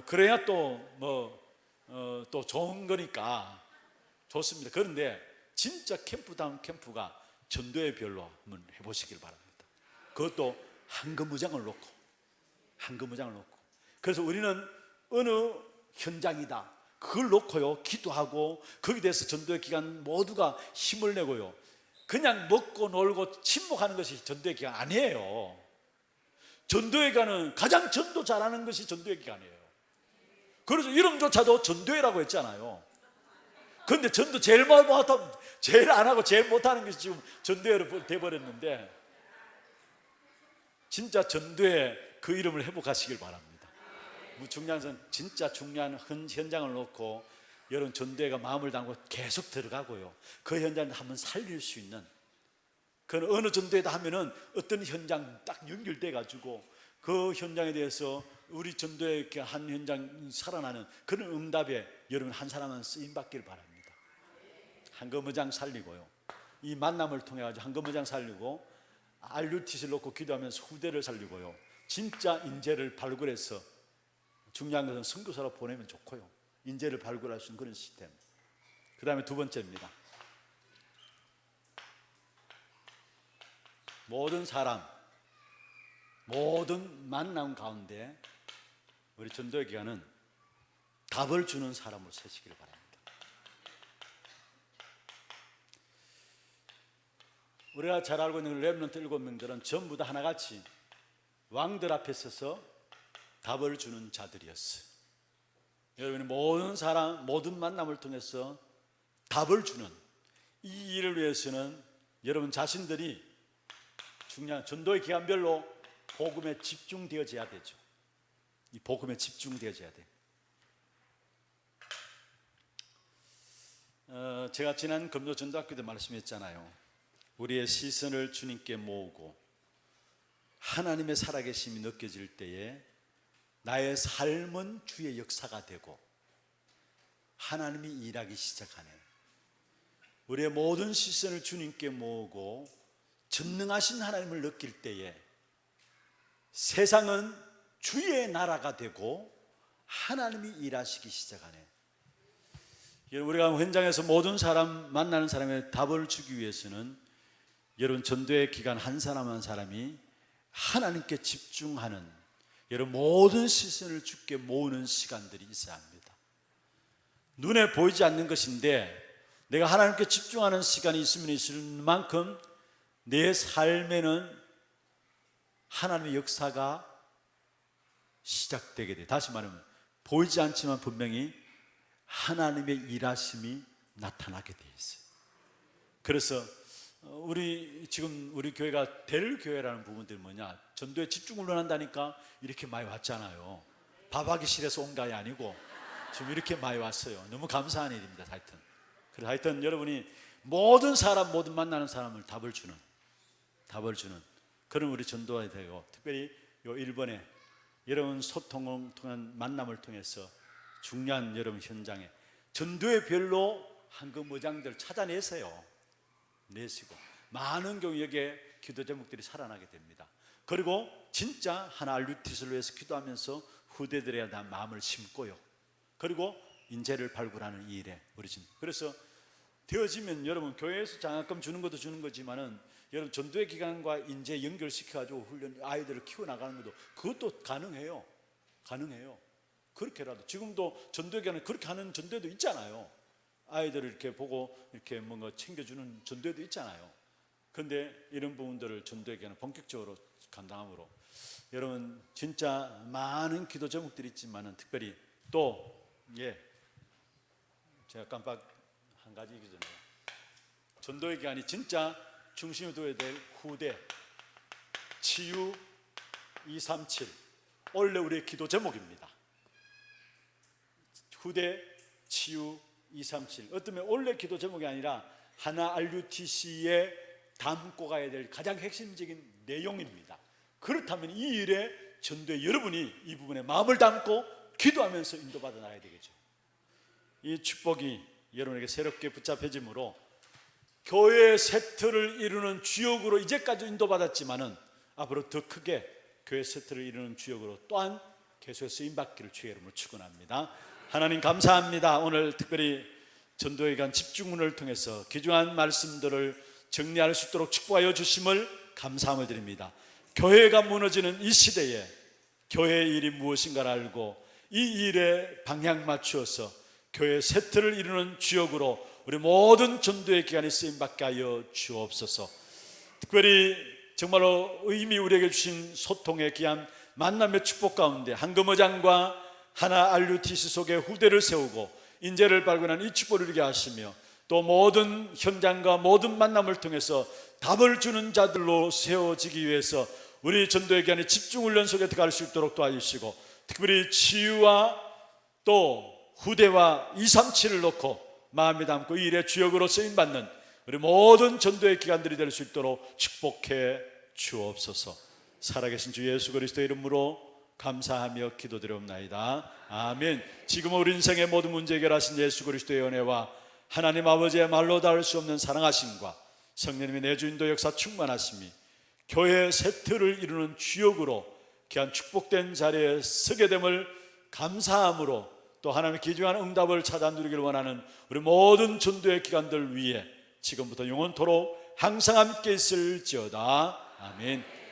그래야 또 또 좋은 거니까 좋습니다. 그런데 진짜 캠프다운 캠프가 전도의 별로 한번 해보시길 바랍니다. 그것도 한금무장을 놓고 그래서 우리는 어느 현장이다 그걸 놓고요 기도하고 거기에 대해서 전도의 기간 모두가 힘을 내고요, 그냥 먹고 놀고 침묵하는 것이 전도의 기간 아니에요. 전도의 기간은 가장 전도 잘하는 것이 전도의 기간이에요. 그래서 이름조차도 전도회라고 했잖아요. 그런데 전도 제일 못하면 제일 안 하고 제일 못하는 것이 지금 전도회로 돼버렸는데, 진짜 전도회 그 이름을 회복하시길 바랍니다. 중요한 것은 진짜 중요한 현장을 놓고 여러분 전도회가 마음을 담고 계속 들어가고요, 그 현장을 한번 살릴 수 있는, 그 어느 전도회다 하면은 어떤 현장 딱 연결돼 가지고 그 현장에 대해서 우리 전도회 한 현장 살아나는 그런 응답에 여러분 한 사람은 쓰임 받기를 바랍니다. 한금무장 살리고요, 이 만남을 통해 가지고 한금무장 살리고 RUTC를 놓고 기도하면서 후대를 살리고요, 진짜 인재를 발굴해서 중요한 것은 선교사로 보내면 좋고요, 인재를 발굴할 수 있는 그런 시스템. 그 다음에 두 번째입니다. 모든 사람, 모든 만남 가운데 우리 전도의 기간은 답을 주는 사람으로 세시길 바랍니다. 우리가 잘 알고 있는 렘넌트 7명들은 전부 다 하나같이 왕들 앞에 서서 답을 주는 자들이었어요. 여러분이 모든 사람, 모든 만남을 통해서 답을 주는 이 일을 위해서는 여러분 자신들이 중요한 전도의 기간별로 복음에 집중되어져야 되죠. 이 복음에 집중되어져야 돼. 제가 지난 금요 전도학교 때 말씀했잖아요. 우리의 시선을 주님께 모으고 하나님의 살아계심이 느껴질 때에 나의 삶은 주의 역사가 되고 하나님이 일하기 시작하네. 우리의 모든 시선을 주님께 모으고 전능하신 하나님을 느낄 때에 세상은 주의 나라가 되고 하나님이 일하시기 시작하네. 우리가 현장에서 모든 사람 만나는 사람의 답을 주기 위해서는 여러분 전도의 기간 한 사람 한 사람이 하나님께 집중하는, 여러분 모든 시선을 주께 모으는 시간들이 있어야 합니다. 눈에 보이지 않는 것인데 내가 하나님께 집중하는 시간이 있으면 있을 만큼 내 삶에는 하나님의 역사가 시작되게 돼. 다시 말하면 보이지 않지만 분명히 하나님의 일하심이 나타나게 돼 있어요. 그래서 지금 우리 교회가 될 교회라는 부분들이 뭐냐, 전도에 집중을 한다니까 이렇게 많이 왔잖아요. 밥하기 싫어서 온 게 아니고 지금 이렇게 많이 왔어요. 너무 감사한 일입니다. 하여튼 여러분이 모든 만나는 사람을 답을 주는 그런 우리 전도가 되고, 특별히 요 일본에 여러분 소통을 통한 만남을 통해서 중요한 여러분 현장에 전도의 별로 한금어장들 찾아내세요. 내시고 많은 경우에 기도 제목들이 살아나게 됩니다. 그리고 진짜 하나 알루티스를 위해서 기도하면서 후대들에 대한 마음을 심고요. 그리고 인재를 발굴하는 이 일에 우리 지금 그래서 되어지면 여러분 교회에서 장학금 주는 것도 주는 거지만은 여러분 전도의 기간과 인재 연결시켜가지고 훈련 아이들을 키워나가는 것도 그것도 가능해요. 그렇게라도 지금도 전도의 기간에 그렇게 하는 전도도 있잖아요. 아이들을 이렇게 보고 이렇게 뭔가 챙겨주는 전도도 있잖아요. 그런데 이런 부분들을 전도의 기간에 본격적으로 감당함으로 여러분 진짜 많은 기도 제목들이 있지만은 특별히 또 제가 깜빡 한 가지 얘기 전에 전도의 기간이 진짜 중심이 둬야 될 후대 치유 237 원래 우리의 기도 제목입니다. 후대 치유 237 어쩌면 원래 기도 제목이 아니라 하나 RUTC에 담고 가야 될 가장 핵심적인 내용입니다. 그렇다면 이 일에 전도에 여러분이 이 부분에 마음을 담고 기도하면서 인도받아 나가야 되겠죠. 이 축복이 여러분에게 새롭게 붙잡혀짐으로 교회의 세트를 이루는 주역으로 이제까지 인도받았지만은 앞으로 더 크게 교회 세트를 이루는 주역으로 또한 계속 쓰임받기를 주의 이름으로 축원합니다. 하나님 감사합니다. 오늘 특별히 전도에 관한 집중문을 통해서 귀중한 말씀들을 정리할 수 있도록 축복하여 주심을 감사함을 드립니다. 교회가 무너지는 이 시대에 교회의 일이 무엇인가를 알고 이 일에 방향 맞추어서 교회 세트를 이루는 주역으로 우리 모든 전도의 기간에 쓰임받게 하여 주옵소서. 특별히 정말로 의미 우리에게 주신 소통의 귀한 만남의 축복 가운데 한금어장과 하나 RUTC 속에 후대를 세우고 인재를 발견한 이 축복을 이루게 하시며 또 모든 현장과 모든 만남을 통해서 답을 주는 자들로 세워지기 위해서 우리 전도의 기간에 집중훈련 속에 들어갈 수 있도록 도와주시고 특별히 치유와 또 후대와 237을 놓고 마음에 담고 이 일의 주역으로 쓰임받는 우리 모든 전도의 기간들이 될 수 있도록 축복해 주옵소서. 살아계신 주 예수 그리스도의 이름으로 감사하며 기도드리옵나이다. 아멘. 지금은 우리 인생의 모든 문제 해결하신 예수 그리스도의 은혜와 하나님 아버지의 말로 닿을 수 없는 사랑하심과 성령님의 내주인도 역사 충만하심이 교회 세트를 이루는 주역으로 귀한 축복된 자리에 서게 됨을 감사함으로 또 하나님의 귀중한 응답을 찾아 누리기를 원하는 우리 모든 전도의 기간들 위해 지금부터 영원토록 항상 함께 있을지어다. 아멘.